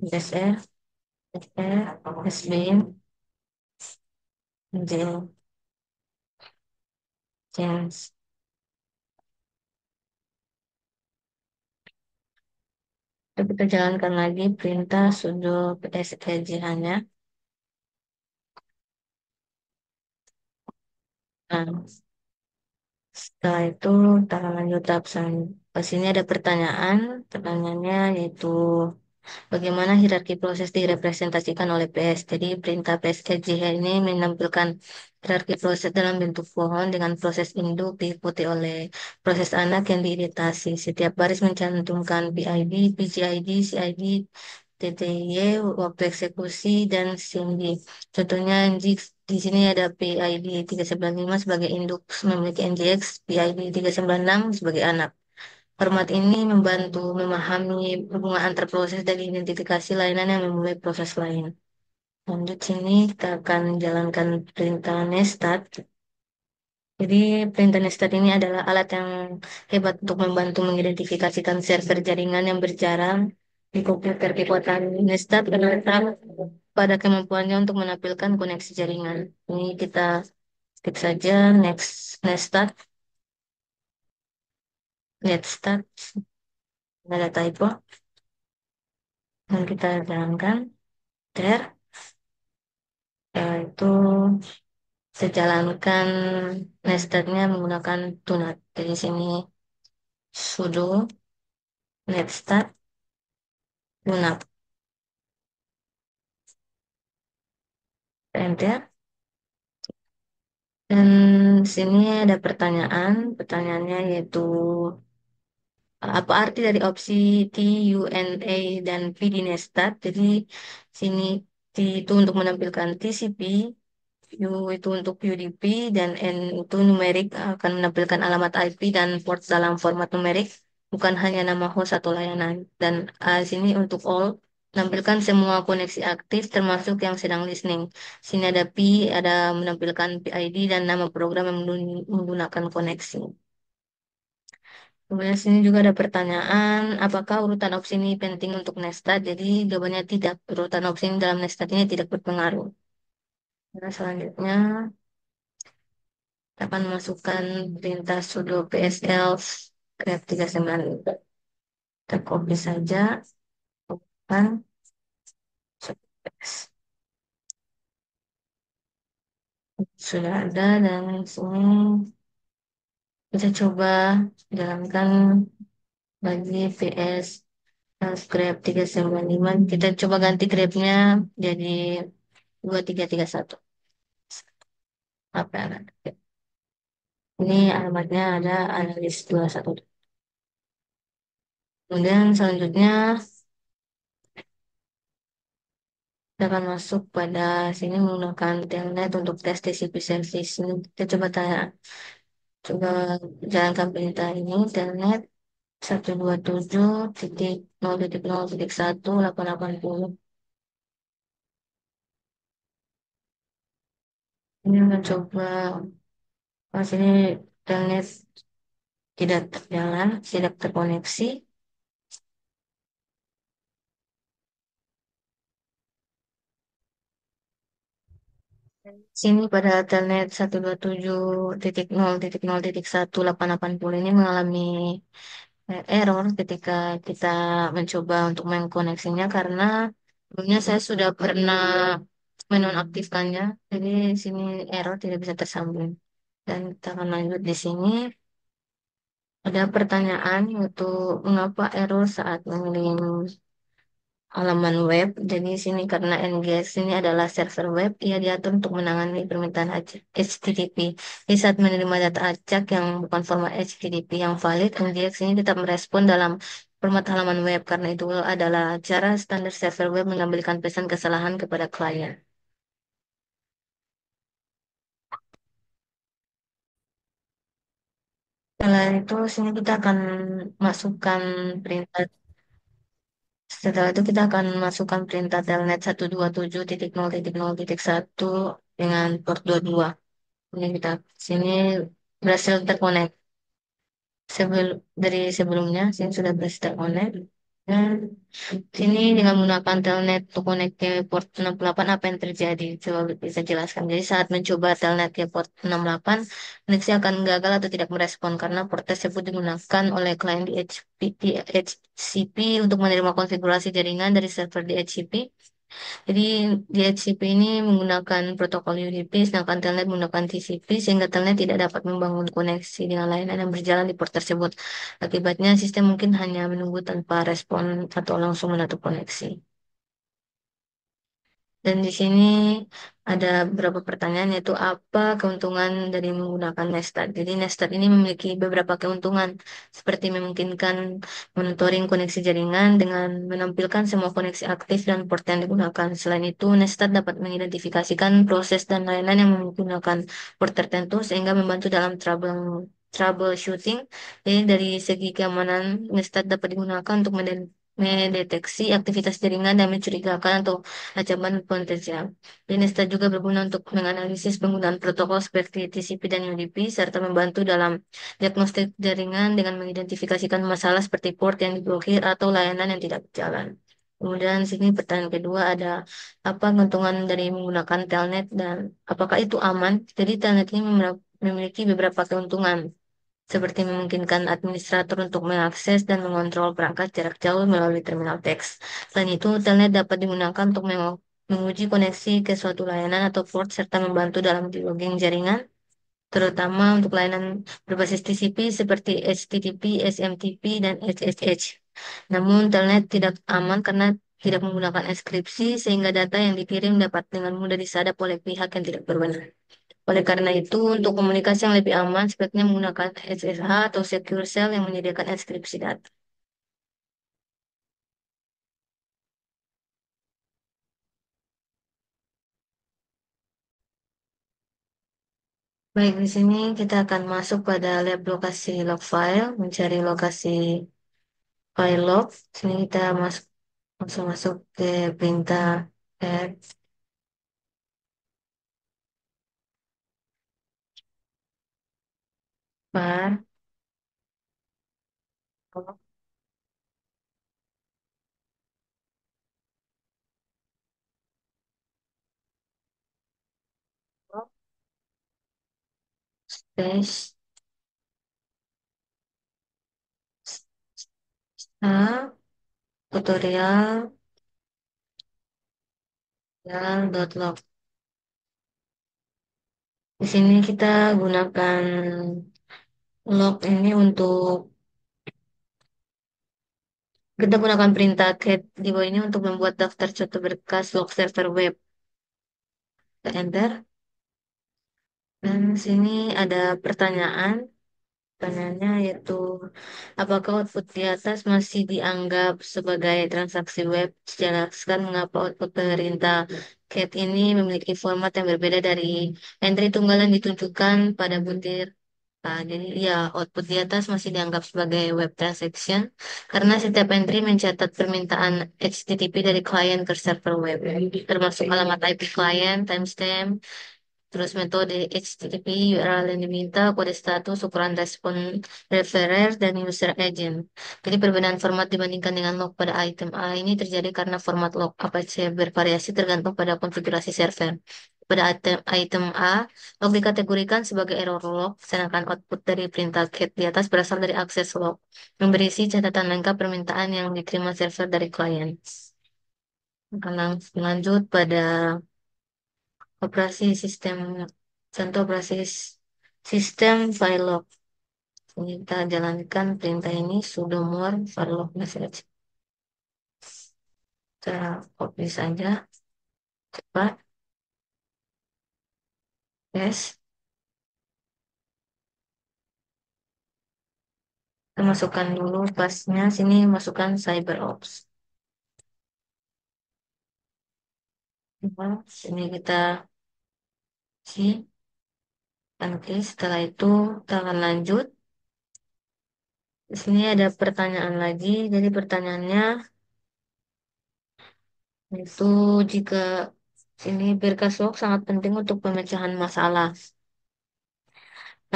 Speaker 3: usr sbin nginx. Lalu kita jalankan lagi perintah sudo psej hanya. Nah, setelah itu kita akan lanjut tahap selanjutnya. Di sini ada pertanyaan. Pertanyaannya yaitu bagaimana hierarki proses direpresentasikan oleh PS. Jadi perintah PSCJH ini menampilkan hierarki proses dalam bentuk pohon dengan proses induk diikuti oleh proses anak yang diiritasi. Setiap baris mencantumkan PID, PGID, CID, TTY, waktu eksekusi, dan CMD. Contohnya di sini ada PID 395 sebagai induk memiliki NGX, PID 396 sebagai anak. Format ini membantu memahami hubungan antar proses dan identifikasi lainan yang memulai proses lain. Lanjut sini kita akan menjalankan perintah nestat. Jadi perintah nestat ini adalah alat yang hebat untuk membantu mengidentifikasikan server jaringan yang berjarang di komputer. Kekuatan nestat terletak pada kemampuannya untuk menampilkan koneksi jaringan. Ini kita klik saja next nestat, netstat, ada typo, dan kita jalankan. Ter. Itu sejalankan nestatnya menggunakan tunat. Dari sini sudo netstat tunat. Enter. Dan sini ada pertanyaan. Pertanyaannya yaitu apa arti dari opsi T, U, N, A, dan P di nestat? Jadi sini T itu untuk menampilkan TCP, U itu untuk UDP, dan N itu numerik akan menampilkan alamat IP dan port dalam format numerik, bukan hanya nama host atau layanan. Dan sini untuk all, menampilkan semua koneksi aktif termasuk yang sedang listening. Sini ada P, ada menampilkan PID dan nama program yang menggunakan koneksi. Kemudian sini juga ada pertanyaan, apakah urutan opsi ini penting untuk nestat? Jadi jawabannya tidak. Urutan opsi ini dalam nestat ini tidak berpengaruh. Nah, selanjutnya kita akan masukkan perintah sudo psl grep 39. Kita copy saja. Kan sudah ada dan sini kita coba jalankan bagi ps grep 395. Kita coba ganti grepnya jadi 2331. Apa yang ada? Ini alamatnya ada analis 21. Kemudian selanjutnya kita akan masuk pada sini menggunakan telnet untuk tes TCP service. Ini kita coba jalankan perintah ini telnet 127.0.0.1.880. Ini mencoba sini telnet tidak terjalan, tidak terkoneksi. Sini pada telnet 127.0.0.1.880 ini mengalami error ketika kita mencoba untuk mengkoneksinya karena sebelumnya saya sudah pernah menonaktifkannya. Jadi sini error tidak bisa tersambung. Dan kita akan lanjut di sini. Ada pertanyaan yaitu mengapa error saat mengirim halaman web. Jadi sini karena NGX ini adalah server web, ia diatur untuk menangani permintaan HTTP. Di saat menerima data acak yang bukan format HTTP yang valid, NGX ini tetap merespon dalam format halaman web. Karena itu adalah cara standar server web mengambilkan pesan kesalahan kepada klien. Setelah itu, sini kita akan masukkan perintah. Setelah itu kita akan masukkan perintah telnet 127.0.0.1 dengan port 22. Ini kita sini berhasil terkonek. Dari sebelumnya sini sudah berhasil terkonek. Dan sini dengan menggunakan telnet to connect ke port 68 apa yang terjadi? Coba bisa jelaskan. Jadi saat mencoba telnet ke port 68, koneksi akan gagal atau tidak merespon karena port tersebut digunakan oleh klien DHCP untuk menerima konfigurasi jaringan dari server DHCP. Jadi DHCP ini menggunakan protokol UDP, sedangkan Telnet menggunakan TCP, sehingga Telnet tidak dapat membangun koneksi dengan layanan yang berjalan di port tersebut. Akibatnya, sistem mungkin hanya menunggu tanpa respon atau langsung menutup koneksi. Dan di sini ada beberapa pertanyaan yaitu apa keuntungan dari menggunakan Nestat. Jadi Nestat ini memiliki beberapa keuntungan seperti memungkinkan monitoring koneksi jaringan dengan menampilkan semua koneksi aktif dan port yang digunakan. Selain itu, Nestat dapat mengidentifikasikan proses dan layanan yang menggunakan port tertentu sehingga membantu dalam troubleshooting. Jadi dari segi keamanan, Nestat dapat digunakan untuk mendeteksi aktivitas jaringan dan mencurigakan atau ancaman potensial. Dinesta juga berguna untuk menganalisis penggunaan protokol seperti TCP dan UDP, serta membantu dalam diagnostik jaringan dengan mengidentifikasikan masalah seperti port yang diblokir atau layanan yang tidak berjalan. Kemudian sini pertanyaan kedua ada apa keuntungan dari menggunakan telnet dan apakah itu aman? Jadi telnet ini memiliki beberapa keuntungan seperti memungkinkan administrator untuk mengakses dan mengontrol perangkat jarak jauh melalui terminal teks. Selain itu, telnet dapat digunakan untuk menguji koneksi ke suatu layanan atau port serta membantu dalam debugging jaringan, terutama untuk layanan berbasis TCP seperti HTTP, SMTP, dan SSH. Namun, telnet tidak aman karena tidak menggunakan enkripsi sehingga data yang dikirim dapat dengan mudah disadap oleh pihak yang tidak berwenang. Oleh karena itu, untuk komunikasi yang lebih aman, sebaiknya menggunakan SSH atau Secure Shell yang menyediakan enkripsi data. Baik, di sini kita akan masuk pada lab lokasi log file, mencari lokasi file log. Sini kita langsung masuk ke perintah add var space a tutorial log. Di sini kita gunakan log ini untuk kita gunakan perintah get di bawah ini untuk membuat daftar contoh berkas log server web. Kita enter. Dan sini ada pertanyaan. Pertanyaannya yaitu, apakah output di atas masih dianggap sebagai transaksi web? Jelaskan mengapa output perintah get ini memiliki format yang berbeda dari entry tunggal yang ditunjukkan pada butir. Jadi ya, output di atas masih dianggap sebagai web transaction karena setiap entry mencatat permintaan HTTP dari klien ke server web, termasuk alamat IP klien, timestamp, Terus metode HTTP, URL yang diminta, kode status, ukuran respon referrer, dan user agent. Jadi perbedaan format dibandingkan dengan log pada item A ini terjadi karena format log Apache bervariasi tergantung pada konfigurasi server. Pada item A, log dikategorikan sebagai error log, sedangkan output dari perintah get di atas berasal dari akses log, yang berisi catatan lengkap permintaan yang diterima server dari klien. Akan langsung lanjut pada operasi sistem, contoh operasi sistem file log. Ini kita jalankan perintah ini sudo more file log message. Kita copy saja, cepat, yes. Kita masukkan dulu pasnya, sini masukkan CyberOps. Nah, sini kita isi, oke, setelah itu kita akan lanjut. Di sini ada pertanyaan lagi, jadi pertanyaannya itu jika sini berkas log sangat penting untuk pemecahan masalah.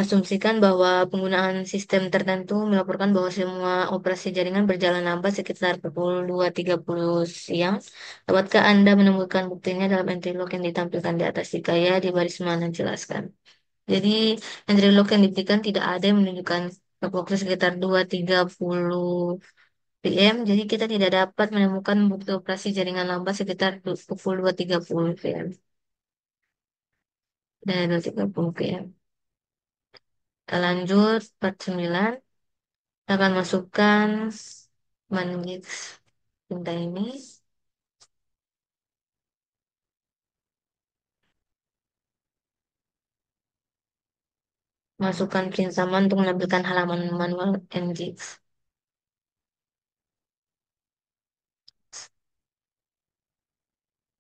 Speaker 3: Asumsikan bahwa penggunaan sistem tertentu melaporkan bahwa semua operasi jaringan berjalan lambat sekitar pukul 2.30 siang. Dapatkah Anda menemukan buktinya dalam entry log yang ditampilkan di atas jika ya di baris mana jelaskan. Jadi entry log yang diberikan tidak ada yang menunjukkan waktu sekitar 2.30 PM. Jadi kita tidak dapat menemukan bukti operasi jaringan lambat sekitar pukul 2.30 PM. Dan 2.30 PM. Kita lanjut part 9. Kita akan masukkan manggis tinta ini. Masukkan print sama untuk menampilkan halaman manual NGX.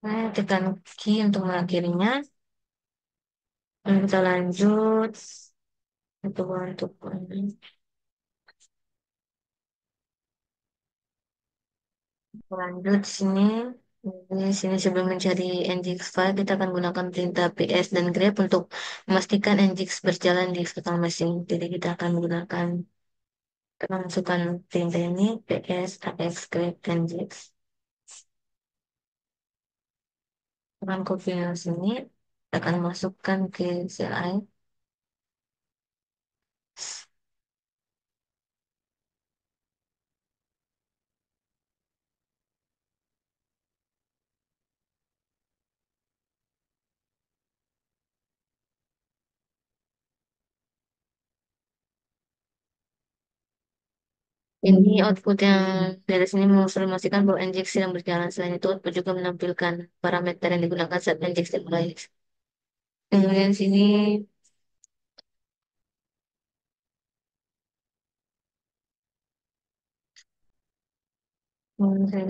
Speaker 3: Nah, tekan key untuk mengakhirinya. Dan kita lanjut. Untuk lanjut sini. Di sini sebelum mencari NGX file, kita akan gunakan perintah ps dan grep untuk memastikan NGX berjalan di virtual machine. Jadi kita akan menggunakan, kita masukkan perintah ini ps ax grep NGX. Akan copy yang sini, kita akan masukkan ke CLI. Ini output yang dari sini menginformasikan bahwa NGX sedang berjalan. Selain itu, output juga menampilkan parameter yang digunakan saat NGX dimulai. Kemudian sini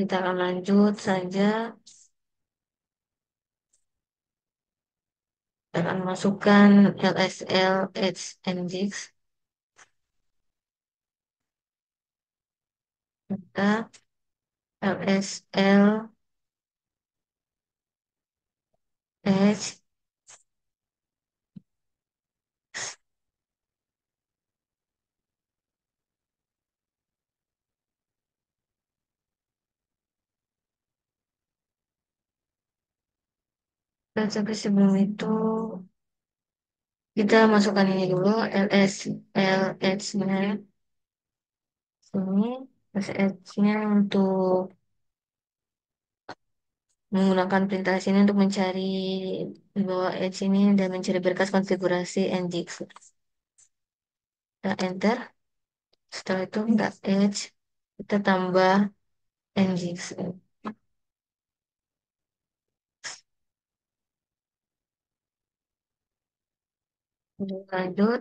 Speaker 3: kita akan lanjut saja. Kita akan masukkan LSL H NGX. Kita LSL H. Dan sampai sebelum itu kita masukkan ini dulu LSL H-nya. Ini LSH-nya untuk menggunakan perintah sini untuk mencari di bawah Edge ini dan mencari berkas konfigurasi Nginx. Kita enter. Setelah itu kita Edge, kita tambah Nginx. Lanjut,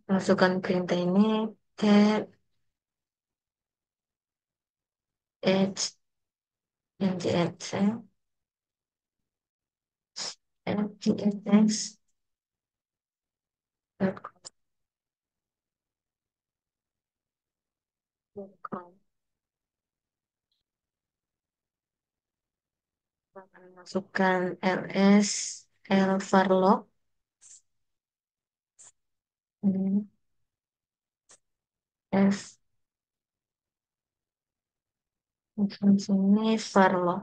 Speaker 3: masukkan perintah ini get Edge Nginx. Nginx. Masukkan ls Elvarlock. Hmm, F di sini Varlock.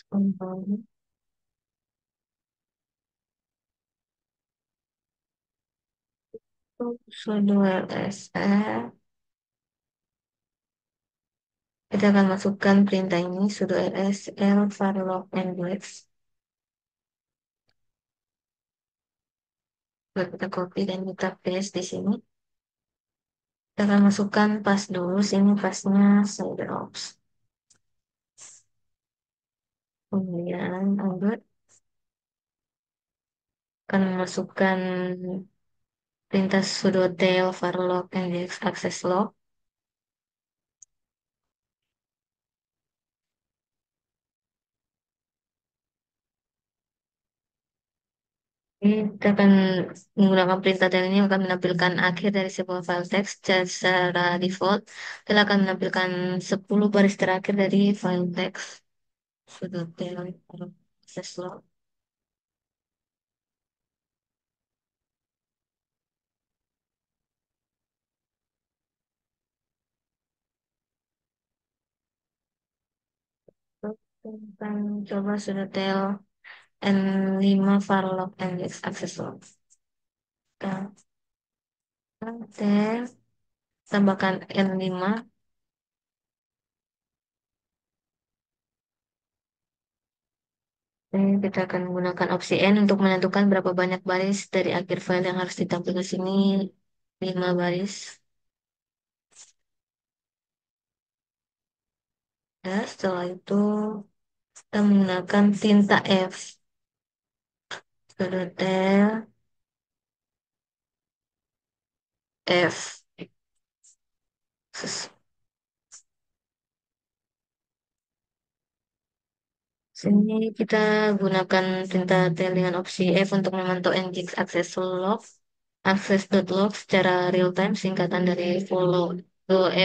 Speaker 3: Kemudian sudo lsr. Kita akan masukkan perintah ini sudo ls elvarlock nbx. Lalu kita copy dan kita paste di sini. Kita akan masukkan pas dulu, sini pasnya cyberops. Kemudian Android akan memasukkan perintah sudo tail varlock ngindex access log. Ini kita akan menggunakan perintah tail ini akan menampilkan akhir dari sebuah file teks secara default. Kita akan menampilkan 10 baris terakhir dari file teks sudo tail varlock access log. Kita akan coba sudo tail N5 varlock index access log. Kita tail tambahkan N5. Ini kita akan menggunakan opsi N untuk menentukan berapa banyak baris dari akhir file yang harus ditampilkan ke sini. 5 baris. Ya, setelah itu kita menggunakan tinta F. Sudotel F. Ses- Sini kita gunakan tinta tel dengan opsi F untuk memantau Nginx access log, access.log secara real time, singkatan dari follow.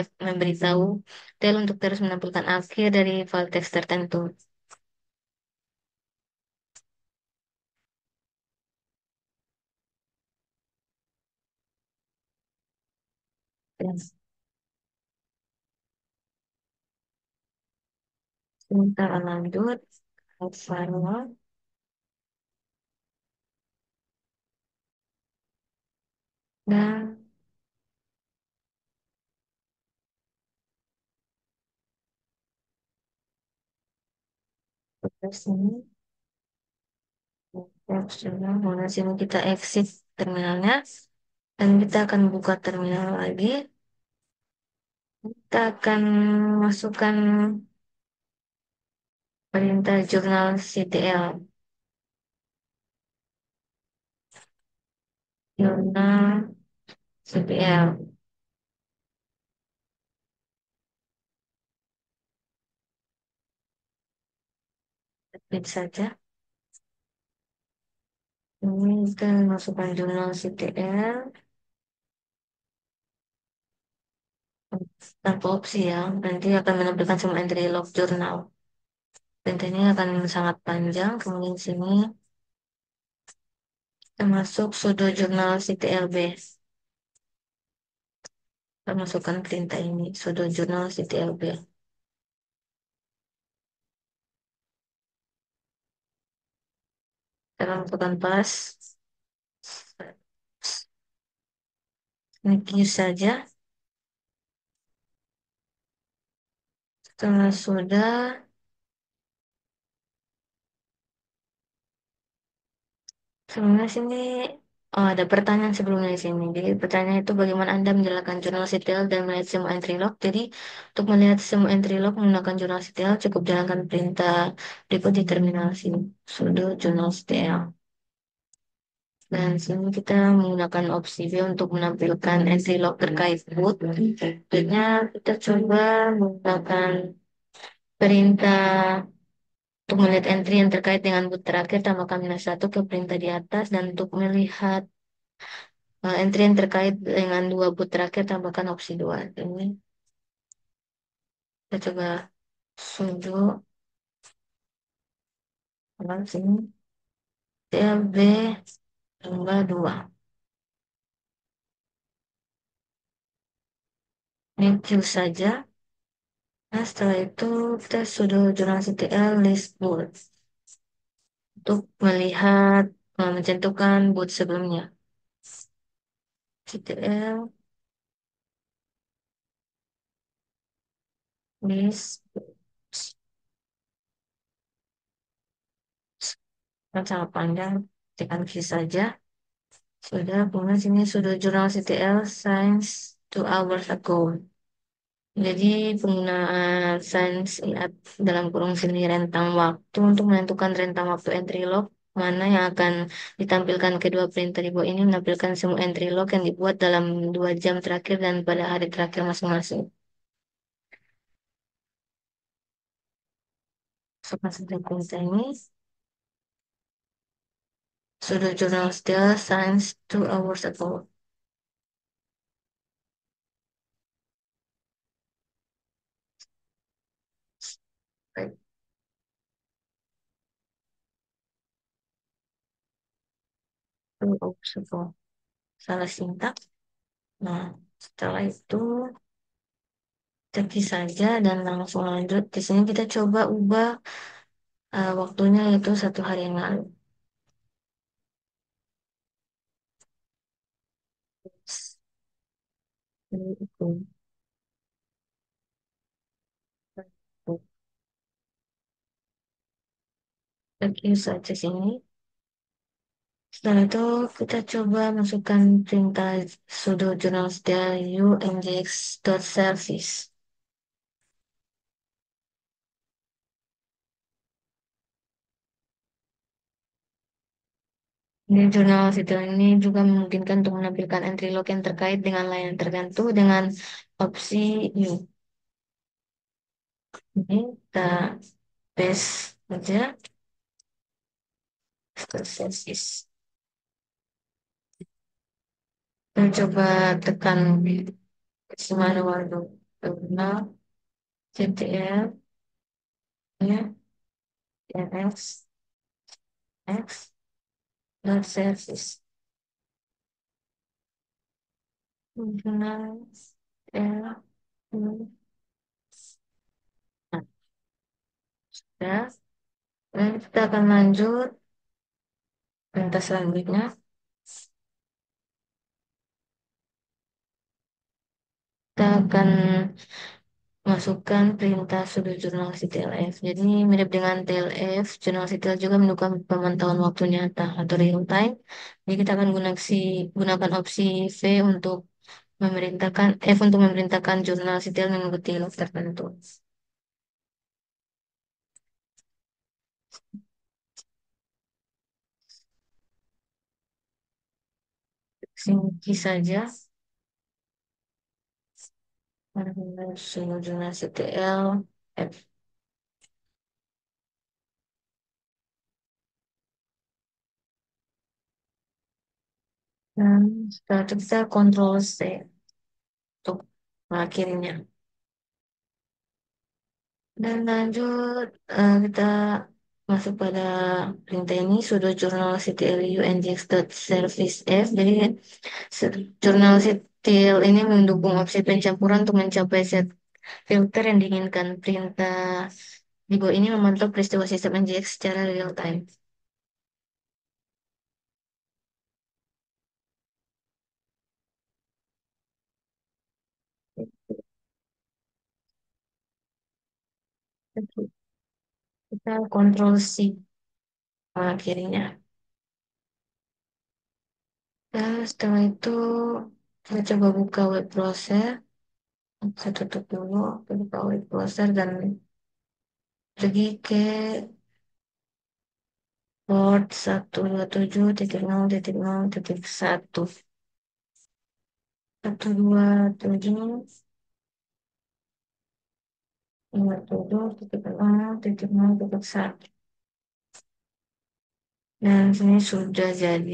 Speaker 3: F memberitahu tel untuk terus menampilkan akhir dari file teks tertentu. Dan kita lanjut ke firewall dan terus ini sudah mulai sini kita exit terminalnya dan kita akan buka terminal lagi. Kita akan masukkan perintah jurnal CTL. Jurnal CTL. Ketik saja. Ini kita masukkan jurnal CTL tanpa opsi ya. Nanti akan menampilkan semua entry log jurnal. Perintah ini akan sangat panjang. Kemudian sini kita masuk sudo jurnal CTLB. Kita masukkan perintah ini sudo jurnal CTLB. Kita masukkan pas. Ini use saja. Setelah sudah, sebenarnya sini ada pertanyaan sebelumnya di sini. Jadi pertanyaan itu bagaimana Anda menjalankan jurnal CTL dan melihat semua entry log. Jadi untuk melihat semua entry log menggunakan jurnal CTL cukup jalankan perintah berikut di terminal sini. Sudo jurnal CTL. Dan sini kita menggunakan opsi V untuk menampilkan entry log terkait boot. Selanjutnya kita coba menggunakan perintah untuk melihat entry yang terkait dengan boot terakhir, tambahkan -1 ke perintah di atas. Dan untuk melihat entry yang terkait dengan 2 boot terakhir, tambahkan opsi 2. Ini Kita coba sudo apa sini TLB tambah 2. Ini Q saja. Nah, setelah itu kita sudah jurnal CTL list boot untuk melihat mencantumkan boot sebelumnya. CTL list sangat panjang, tekan Q saja. Sudah, kemudian sini sudah jurnal CTL Science 2 hours ago. Jadi penggunaan Science dalam kurung sini rentang waktu untuk menentukan rentang waktu entry log mana yang akan ditampilkan kedua printer di bawah ini menampilkan semua entry log yang dibuat dalam 2 jam terakhir dan pada hari terakhir masing-masing. So, masuk ke printer ini sudah jurnal CTL Science 2 hours ago. Baik, 2 hours ago. Salah sintak. Nah, setelah itu ceki saja dan langsung lanjut. Di sini kita coba ubah waktunya itu 1 hari yang lalu. Itu. Ceki saja sini. Setelah itu kita coba masukkan perintah sudo jurnal setel u-nginx.service. Di jurnal setel ini juga memungkinkan untuk menampilkan entry log yang terkait dengan layanan tertentu dengan opsi U. Ini kita paste saja ke service. Kita coba tekan manual terminal CTL ya NX X dot service jurnal ya ya dan kita akan lanjut perintah selanjutnya kita akan masukkan perintah sudo jurnal CTLF. Jadi mirip dengan TLF, jurnal CTL juga mendukung pemantauan waktu nyata atau real time. Jadi kita akan gunakan opsi V untuk F untuk memerintahkan jurnal CTL mengikuti log tertentu. Singki saja. Sudo jurnal CTL F. Dan setelah itu kita Ctrl C untuk mengakhirinya. Dan lanjut kita masuk pada perintah ini sudo jurnal ctlu nginx.service f. Jadi jurnal ctl ini mendukung opsi pencampuran untuk mencapai set filter yang diinginkan. Perintah di bawah ini memantau peristiwa sistem nginx secara real time. Kita Ctrl C mengakhirinya. Dan setelah itu kita coba buka web browser. Saya tutup dulu, kita buka web browser dan pergi ke port 127.0.0.1 127.0.0.1 dan sini sudah jadi.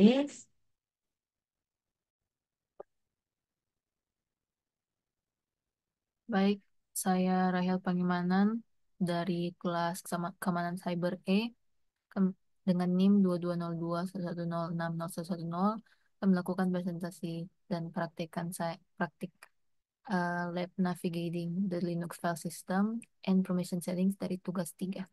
Speaker 1: Baik,
Speaker 2: Saya Rahel Pangimanan dari kelas Keamanan Cyber E dengan NIM 220211060110. Kami melakukan presentasi dan praktik lab navigating the Linux file system and permission settings dari tugas 3.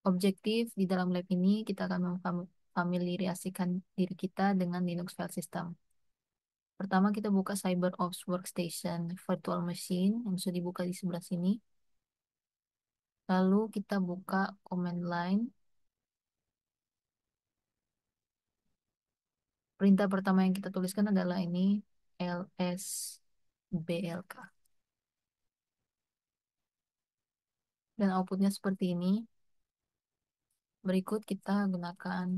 Speaker 2: Objektif di dalam lab ini kita akan memfamiliasikan diri kita dengan Linux file system. Pertama kita buka CyberOps Workstation Virtual Machine yang sudah dibuka di sebelah sini. Lalu kita buka command line. Perintah pertama yang kita tuliskan adalah ini lsblk. Dan outputnya seperti ini. Berikut kita gunakan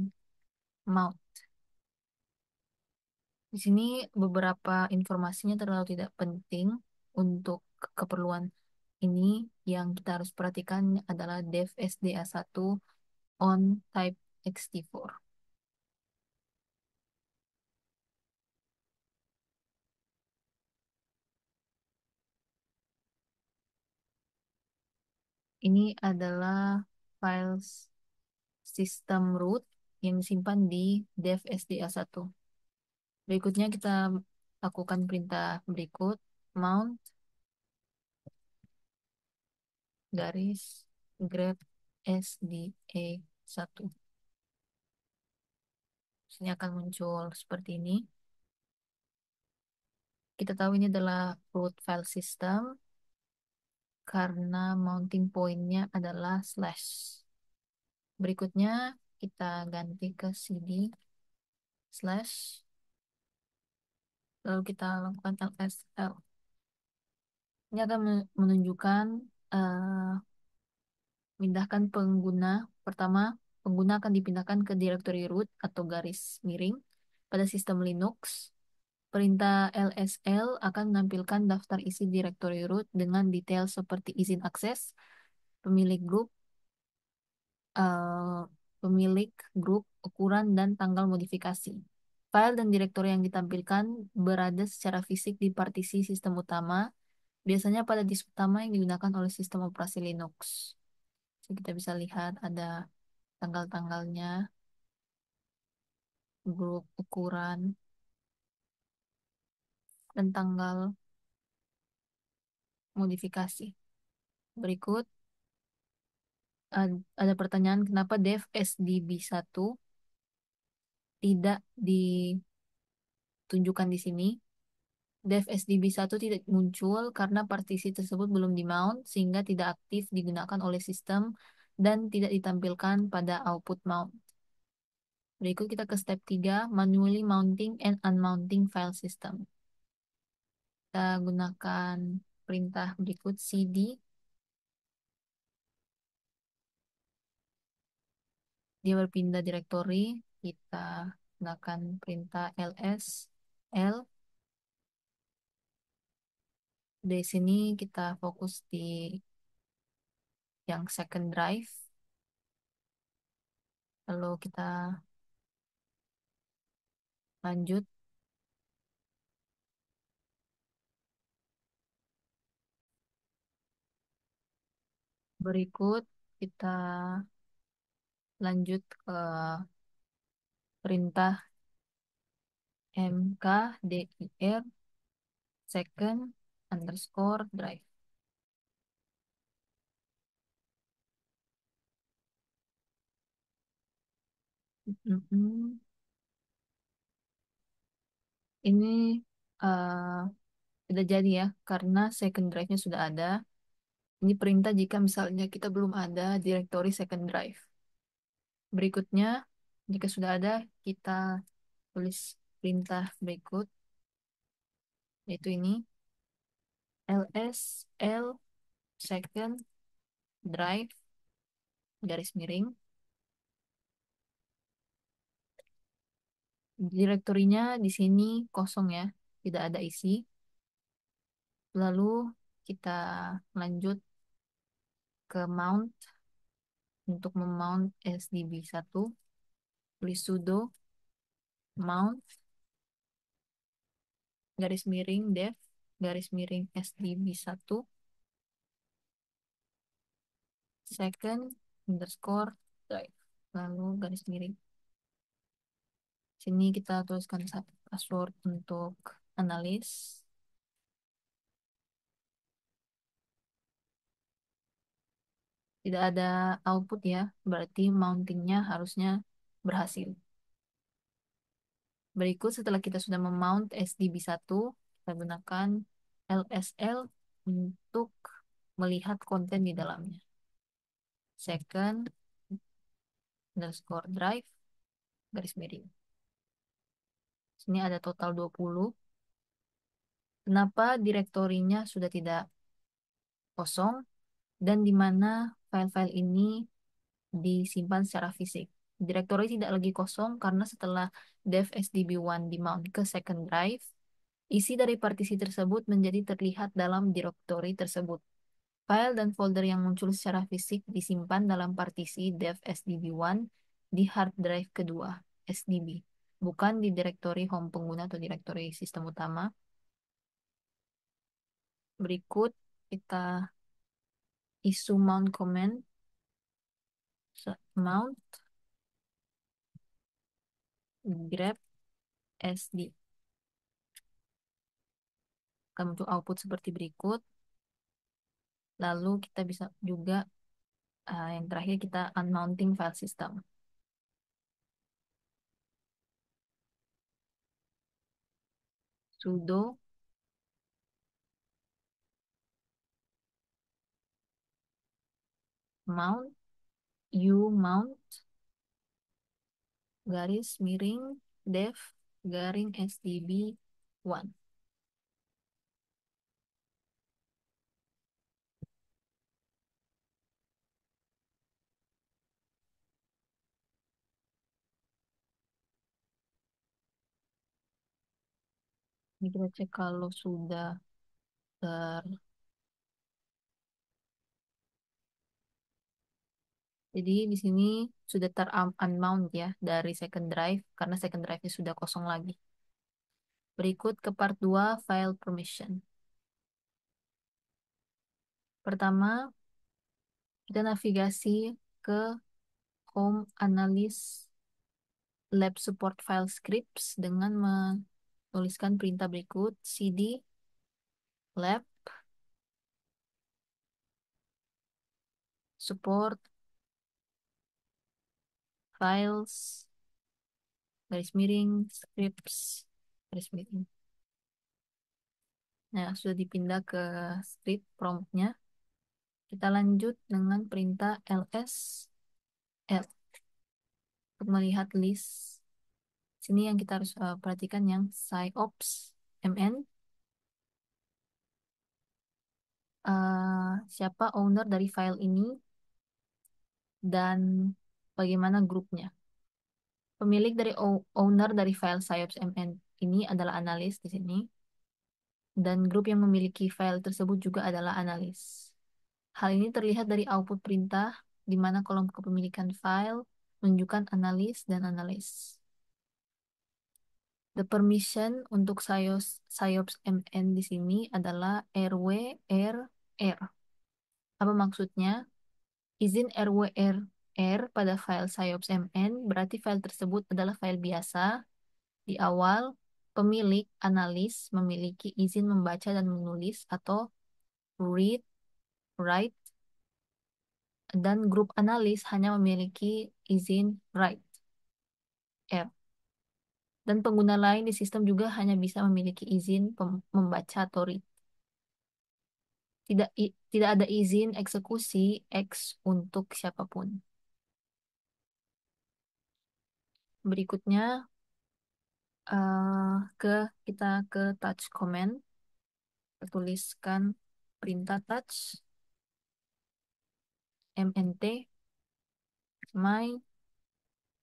Speaker 2: mount. Di sini beberapa informasinya terlalu tidak penting untuk keperluan ini. Yang kita harus perhatikan adalah dev sda1 on type ext4. Ini adalah files sistem root yang disimpan di dev sda1. Berikutnya kita lakukan perintah berikut, mount garis grep sda1. Sini akan muncul seperti ini. Kita tahu ini adalah root file system karena mounting point-nya adalah slash. Berikutnya kita ganti ke cd slash, lalu kita lakukan lsl. Ini akan menunjukkan pindahkan pengguna. Pertama, pengguna akan dipindahkan ke directory root atau garis miring pada sistem Linux. Perintah lsl akan menampilkan daftar isi directory root dengan detail seperti izin akses, pemilik grup, eh, pemilik grup, ukuran, dan tanggal modifikasi. File dan direktori yang ditampilkan berada secara fisik di partisi sistem utama, biasanya pada disk utama yang digunakan oleh sistem operasi Linux. Jadi kita bisa lihat ada tanggal-tanggalnya, grup, ukuran, dan tanggal modifikasi. Berikut ada pertanyaan kenapa dev sdb1 tidak ditunjukkan di sini. Dev sdb1 tidak muncul karena partisi tersebut belum di-mount sehingga tidak aktif digunakan oleh sistem dan tidak ditampilkan pada output mount. Berikut kita ke step 3, manually mounting and unmounting file system. Kita gunakan perintah berikut cd dia berpindah direktori, kita gunakan perintah ls l. Di sini kita fokus di yang second drive, lalu kita lanjut. Berikut kita lanjut ke perintah mkdir second underscore drive. Mm-mm. Ini uh, sudah jadi ya, karena second drive-nya sudah ada. Ini perintah jika misalnya kita belum ada directory second drive. Berikutnya, jika sudah ada, kita tulis perintah berikut, yaitu ini ls l second drive garis miring. Direktorinya di sini kosong ya, tidak ada isi. Lalu kita lanjut ke mount. Untuk memount SDB1, tulis sudo mount garis miring dev garis miring SDB1. second underscore drive. Lalu garis miring. Sini kita tuliskan password untuk analis. Tidak ada output ya, berarti mountingnya harusnya berhasil. Berikut setelah kita sudah memount SDB1, kita gunakan LSL untuk melihat konten di dalamnya. Second underscore drive garis miring. Sini ada total 20. Kenapa direktorinya sudah tidak kosong dan di mana file-file ini disimpan secara fisik? Direktori tidak lagi kosong karena setelah dev SDB1 dimount ke second drive, isi dari partisi tersebut menjadi terlihat dalam direktori tersebut. File dan folder yang muncul secara fisik disimpan dalam partisi dev SDB1 di hard drive kedua, SDB, bukan di direktori home pengguna atau direktori sistem utama. Berikut kita issue mount command, mount grep SD. Akan muncul output seperti berikut. Lalu kita bisa juga yang terakhir kita unmounting file system. Sudo mount mount garis miring dev garing SDB1. Ini kita cek kalau sudah ter. Jadi di sini sudah unmount ya dari second drive karena second drive-nya sudah kosong lagi. Berikut ke part 2 file permission. Pertama, kita navigasi ke home analyst lab support file scripts dengan menuliskan perintah berikut cd lab support files garis miring scripts garis miring. Nah, sudah dipindah ke script promptnya. Kita lanjut dengan perintah ls l untuk melihat list. Sini yang kita harus perhatikan yang sciops mn. Siapa owner dari file ini dan bagaimana grupnya. Pemilik dari owner dari file sciops mn ini adalah analis di sini. Dan grup yang memiliki file tersebut juga adalah analis. Hal ini terlihat dari output perintah, di mana kolom kepemilikan file menunjukkan analis dan analis. The permission untuk sciops mn di sini adalah rw r. Apa maksudnya? Izin rw r pada file sciops mn berarti file tersebut adalah file biasa. Di awal, pemilik analis memiliki izin membaca dan menulis atau read, write, dan grup analis hanya memiliki izin write, R. Dan pengguna lain di sistem juga hanya bisa memiliki izin membaca atau read. Tidak ada izin eksekusi X untuk siapapun. Berikutnya kita ke touch command. Kita tuliskan perintah touch mnt my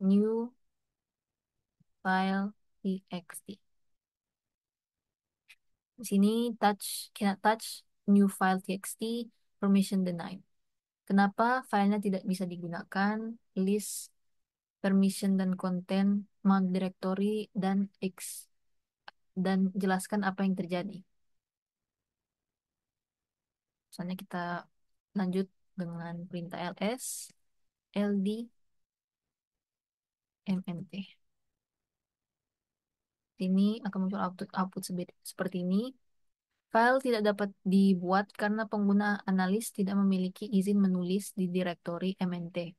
Speaker 2: new file txt. Di sini cannot touch new file txt, permission denied. Kenapa filenya tidak bisa digunakan? List, permission dan konten, mount directory, dan X. Dan jelaskan apa yang terjadi. Misalnya kita lanjut dengan perintah ls ld mnt. Ini akan muncul output seperti ini. File tidak dapat dibuat karena pengguna analis tidak memiliki izin menulis di direktori mnt.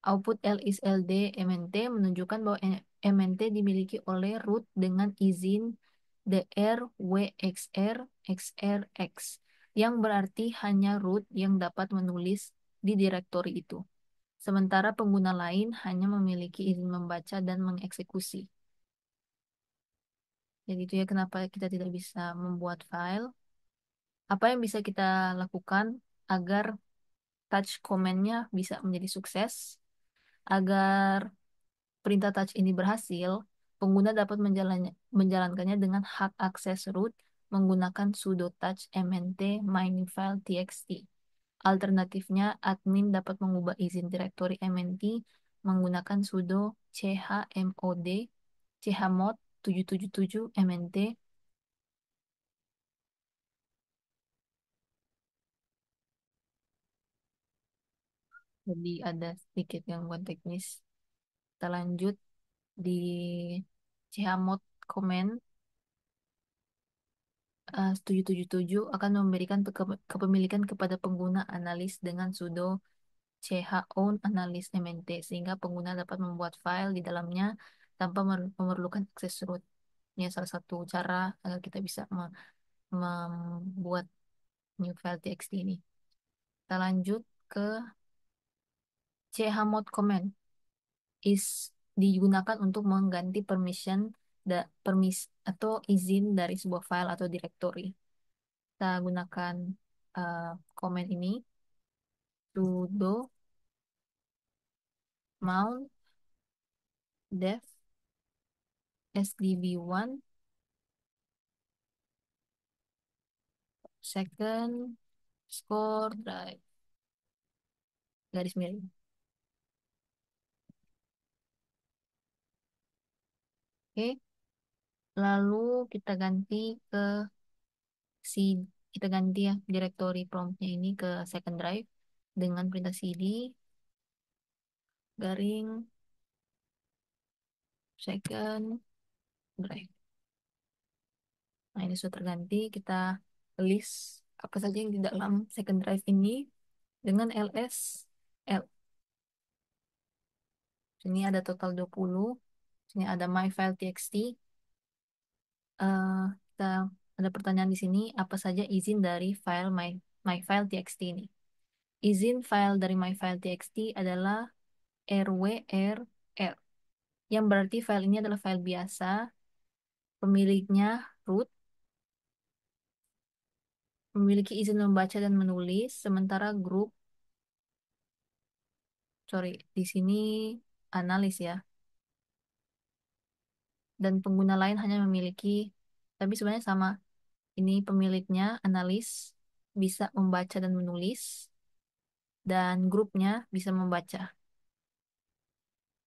Speaker 2: Output ls.ld mnt menunjukkan bahwa mnt dimiliki oleh root dengan izin dr wxr xrx, yang berarti hanya root yang dapat menulis di direktori itu. Sementara pengguna lain hanya memiliki izin membaca dan mengeksekusi. Jadi itu ya kenapa kita tidak bisa membuat file. Apa yang bisa kita lakukan agar touch command-nya bisa menjadi sukses? Agar perintah touch ini berhasil, pengguna dapat menjalankannya dengan hak akses root menggunakan sudo touch mnt miningfile txt. Alternatifnya, admin dapat mengubah izin direktori mnt menggunakan sudo chmod chmod 777 mnt. Jadi ada sedikit gangguan teknis. Kita lanjut di chmod command 777 akan memberikan kepemilikan kepada pengguna analis dengan sudo chown analis mnt, sehingga pengguna dapat membuat file di dalamnya tanpa memerlukan akses root. Ini salah satu cara agar kita bisa membuat new file txt ini. Kita lanjut ke chmod command is digunakan untuk mengganti atau izin dari sebuah file atau directory. Kita gunakan command ini sudo mount def sdb1 second score drive garis miring. Oke, lalu kita ganti ke si kita ganti ya directory promptnya ini ke second drive dengan perintah cd garing second drive. Nah, ini sudah terganti. Kita list apa saja yang di dalam second drive ini dengan ls l. Sini ada total 20. Sini ada my file txt. Kita ada pertanyaan di sini, apa saja izin dari file my file txt ini? Izin file dari my file txt adalah rwrl, yang berarti file ini adalah file biasa, pemiliknya root, memiliki izin membaca dan menulis, sementara grup, sorry, di sini analis ya, dan pengguna lain hanya memiliki, tapi sebenarnya sama, ini pemiliknya analis bisa membaca dan menulis, dan grupnya bisa membaca,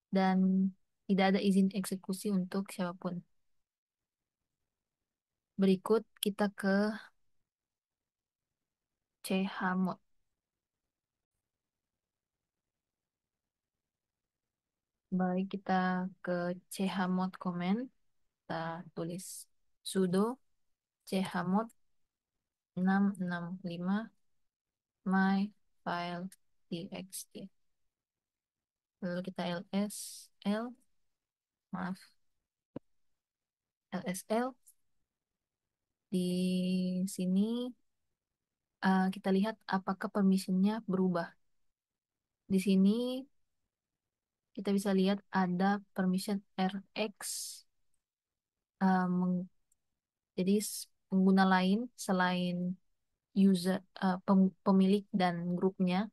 Speaker 2: dan tidak ada izin eksekusi untuk siapapun. Berikut kita ke chmod. Baik, kita ke chmod command. Kita tulis sudo chmod 665 my file txt. Lalu kita maaf, lsl. Di sini kita lihat apakah permissionnya berubah. Di sini kita bisa lihat ada permission rx. Jadi pengguna lain selain pemilik dan grupnya,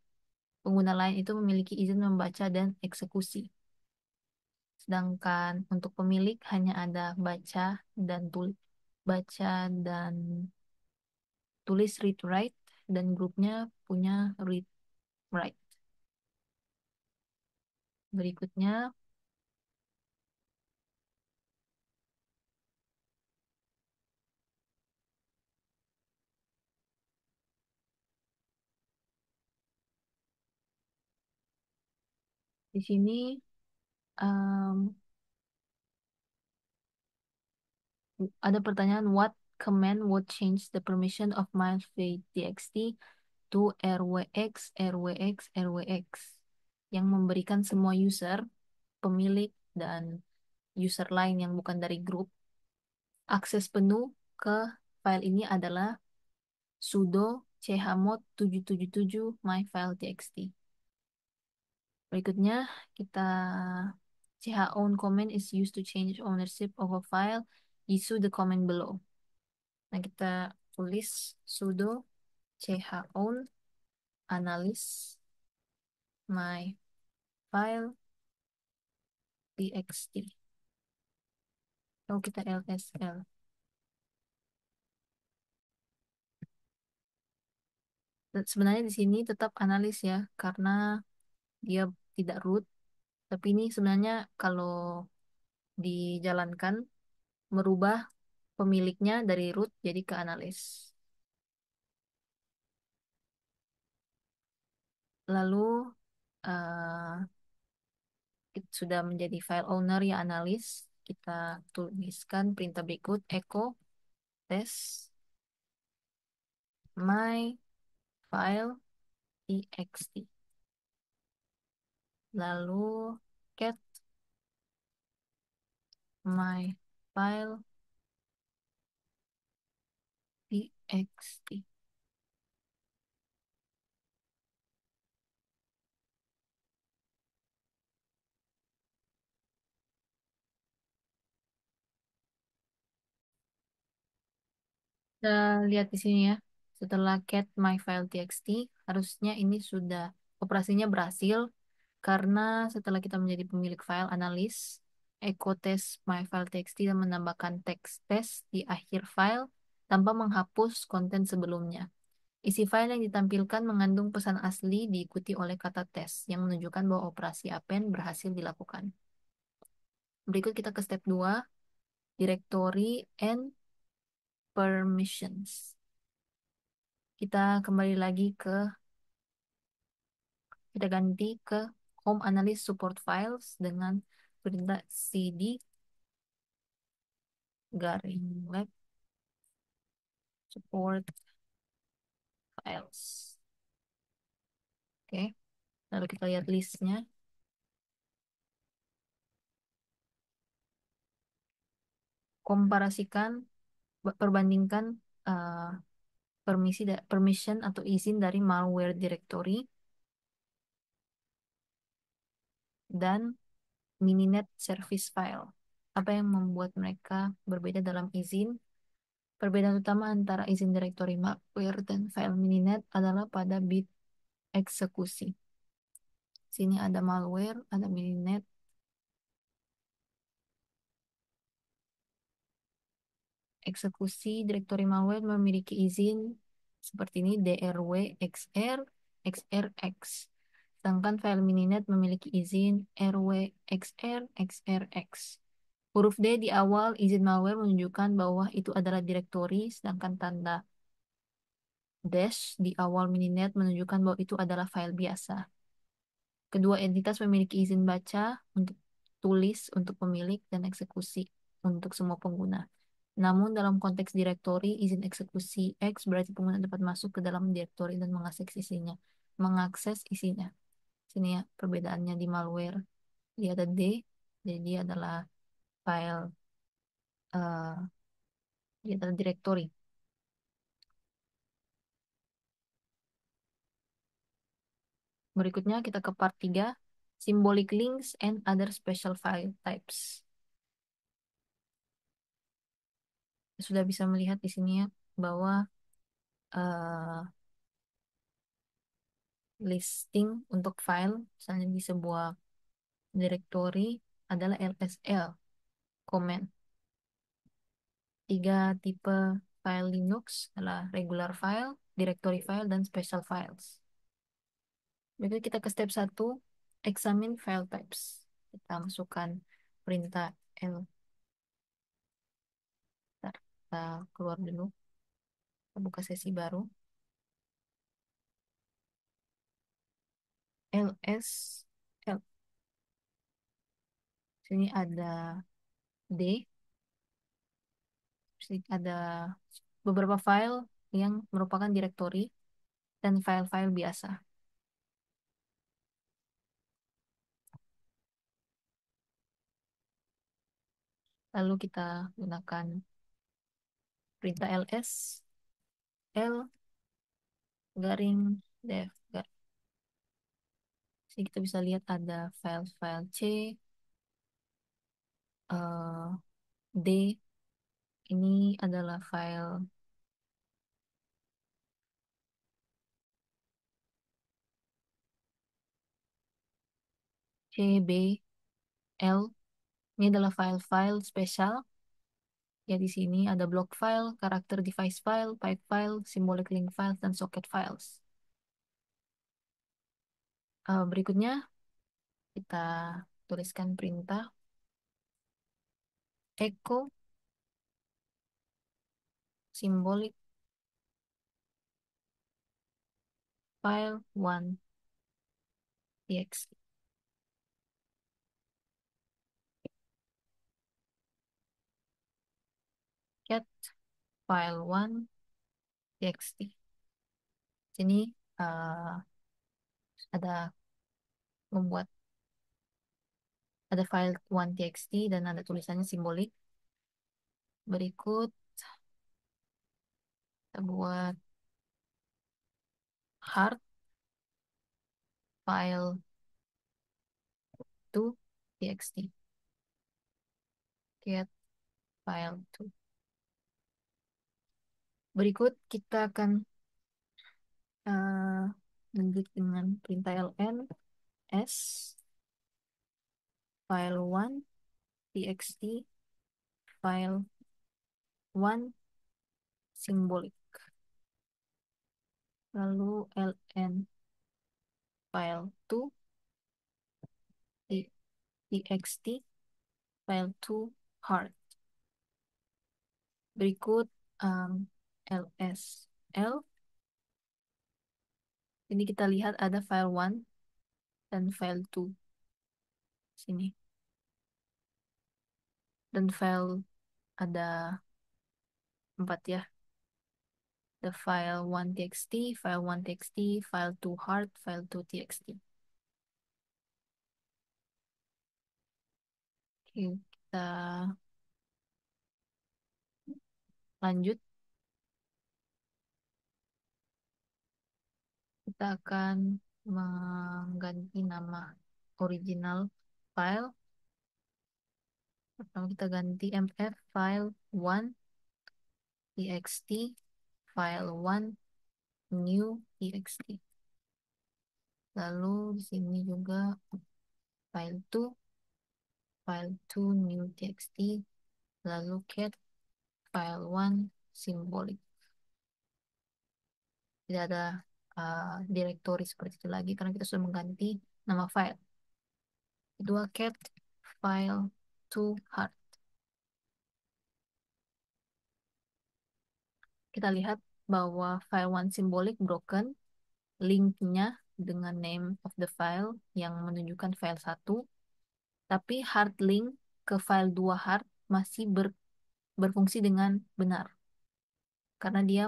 Speaker 2: pengguna lain itu memiliki izin membaca dan eksekusi. Sedangkan untuk pemilik hanya ada baca dan tulis read write, dan grupnya punya read write. Berikutnya Di sini um, ada pertanyaan, what command would change the permission of my.txt to rwx rwx rwx yang memberikan semua user, pemilik, dan user lain yang bukan dari grup akses penuh ke file ini adalah sudo chmod 777 myfile.txt. Berikutnya kita chown command is used to change ownership of a file. Issue the command below. Nah, kita tulis sudo chown analyze my file txt. Lalu kita lsl. Dan sebenarnya di sini tetap analis ya, karena dia tidak root. Tapi ini sebenarnya kalau dijalankan merubah pemiliknya dari root jadi ke analis. Lalu eh, sudah menjadi file owner ya analis, kita tuliskan perintah berikut echo test my file txt. Lalu cat my file txt. Kita lihat di sini ya. Setelah get my file txt, harusnya ini sudah operasinya berhasil karena setelah kita menjadi pemilik file analis, echo test my file txt dan menambahkan teks test di akhir file tanpa menghapus konten sebelumnya. Isi file yang ditampilkan mengandung pesan asli diikuti oleh kata tes yang menunjukkan bahwa operasi append berhasil dilakukan. Berikut kita ke step 2, directory and permissions. Kita kembali lagi kita ganti ke home analyst support files dengan perintah cd garing web support files. Oke, lalu kita lihat listnya. Komparasikan, perbandingkan eh, permission atau izin dari malware directory dan mininet service file. Apa yang membuat mereka berbeda dalam izin? Perbedaan utama antara izin directory malware dan file mininet adalah pada bit eksekusi. Sini ada malware, ada mininet. Eksekusi directory malware memiliki izin seperti ini drw xr xrx. Sedangkan file mininet memiliki izin rw xr xrx. Huruf D di awal izin malware menunjukkan bahwa itu adalah direktori, sedangkan tanda dash di awal mininet menunjukkan bahwa itu adalah file biasa. Kedua entitas memiliki izin baca untuk tulis untuk pemilik dan eksekusi untuk semua pengguna. Namun dalam konteks direktori, izin eksekusi X berarti pengguna dapat masuk ke dalam direktori dan mengakses isinya. Mengakses isinya. Sini ya perbedaannya di malware. Dia ada D, jadi dia adalah file, eh dia adalah direktori. Berikutnya kita ke part 3, symbolic links and other special file types. Sudah bisa melihat di sini ya bahwa eh, listing untuk file, misalnya di sebuah directory adalah lsl command. 3 tipe file Linux adalah regular file, directory file, dan special files. Berikut kita ke step 1, examine file types. Kita masukkan perintah L. Bentar, kita keluar dulu, kita buka sesi baru. ls L. Sini ada D, sini ada beberapa file yang merupakan direktori dan file-file biasa. Lalu kita gunakan perintah ls, l garing dev. Jadi kita bisa lihat ada file-file C, eh, D. Ini adalah file C, B, L. Ini adalah file-file spesial. Ya, di sini ada block file, karakter device file, pipe file, symbolic link files, dan socket files. Berikutnya, kita tuliskan perintah echo symbolic file 1 txt. Get file 1 txt. Sini ada membuat ada file 1 txt dan ada tulisannya simbolik. Berikut kita buat hard file 2 txt. Get file 2. Berikut kita akan lanjut dengan perintah ln s file 1 txt file 1 simbolik. Lalu ln file 2 txt file 2 hard. Berikut lsl. Ini kita lihat ada file 1 dan file 2 sini. Dan file ada 4 ya. The file 1 txt, file 1 txt, file 2 hard, file 2 txt. Oke, kita lanjut. Kita akan mengganti nama original file. Pertama kita ganti mf file 1 txt file 1 new txt. Lalu di sini juga file 2 new txt. Lalu cat file 1 symbolic. Tidak ada direktori seperti itu lagi karena kita sudah mengganti nama file. Kedua, cat file 2 hard. Kita lihat bahwa file 1 symbolic broken, linknya dengan name of the file yang menunjukkan file 1, tapi hard link ke file 2 hard masih berfungsi dengan benar karena dia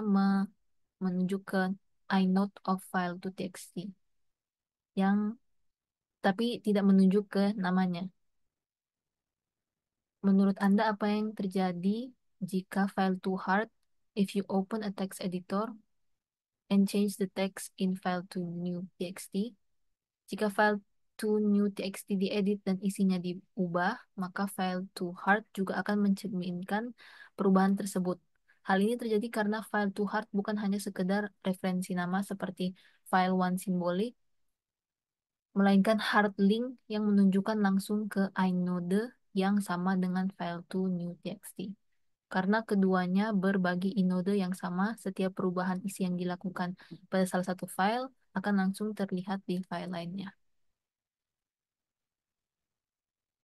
Speaker 2: menunjuk ke inode of file 2 txt yang tapi tidak menunjuk ke namanya. Menurut Anda apa yang terjadi jika file 2 hard if you open a text editor and change the text in file 2 new txt? Jika file 2 new txt diedit dan isinya diubah, maka file 2 hard juga akan mencerminkan perubahan tersebut. Hal ini terjadi karena file 2 hard bukan hanya sekedar referensi nama seperti file 1 simbolik, melainkan hard link yang menunjukkan langsung ke inode yang sama dengan file 2 new txt. Karena keduanya berbagi inode yang sama, setiap perubahan isi yang dilakukan pada salah satu file akan langsung terlihat di file lainnya.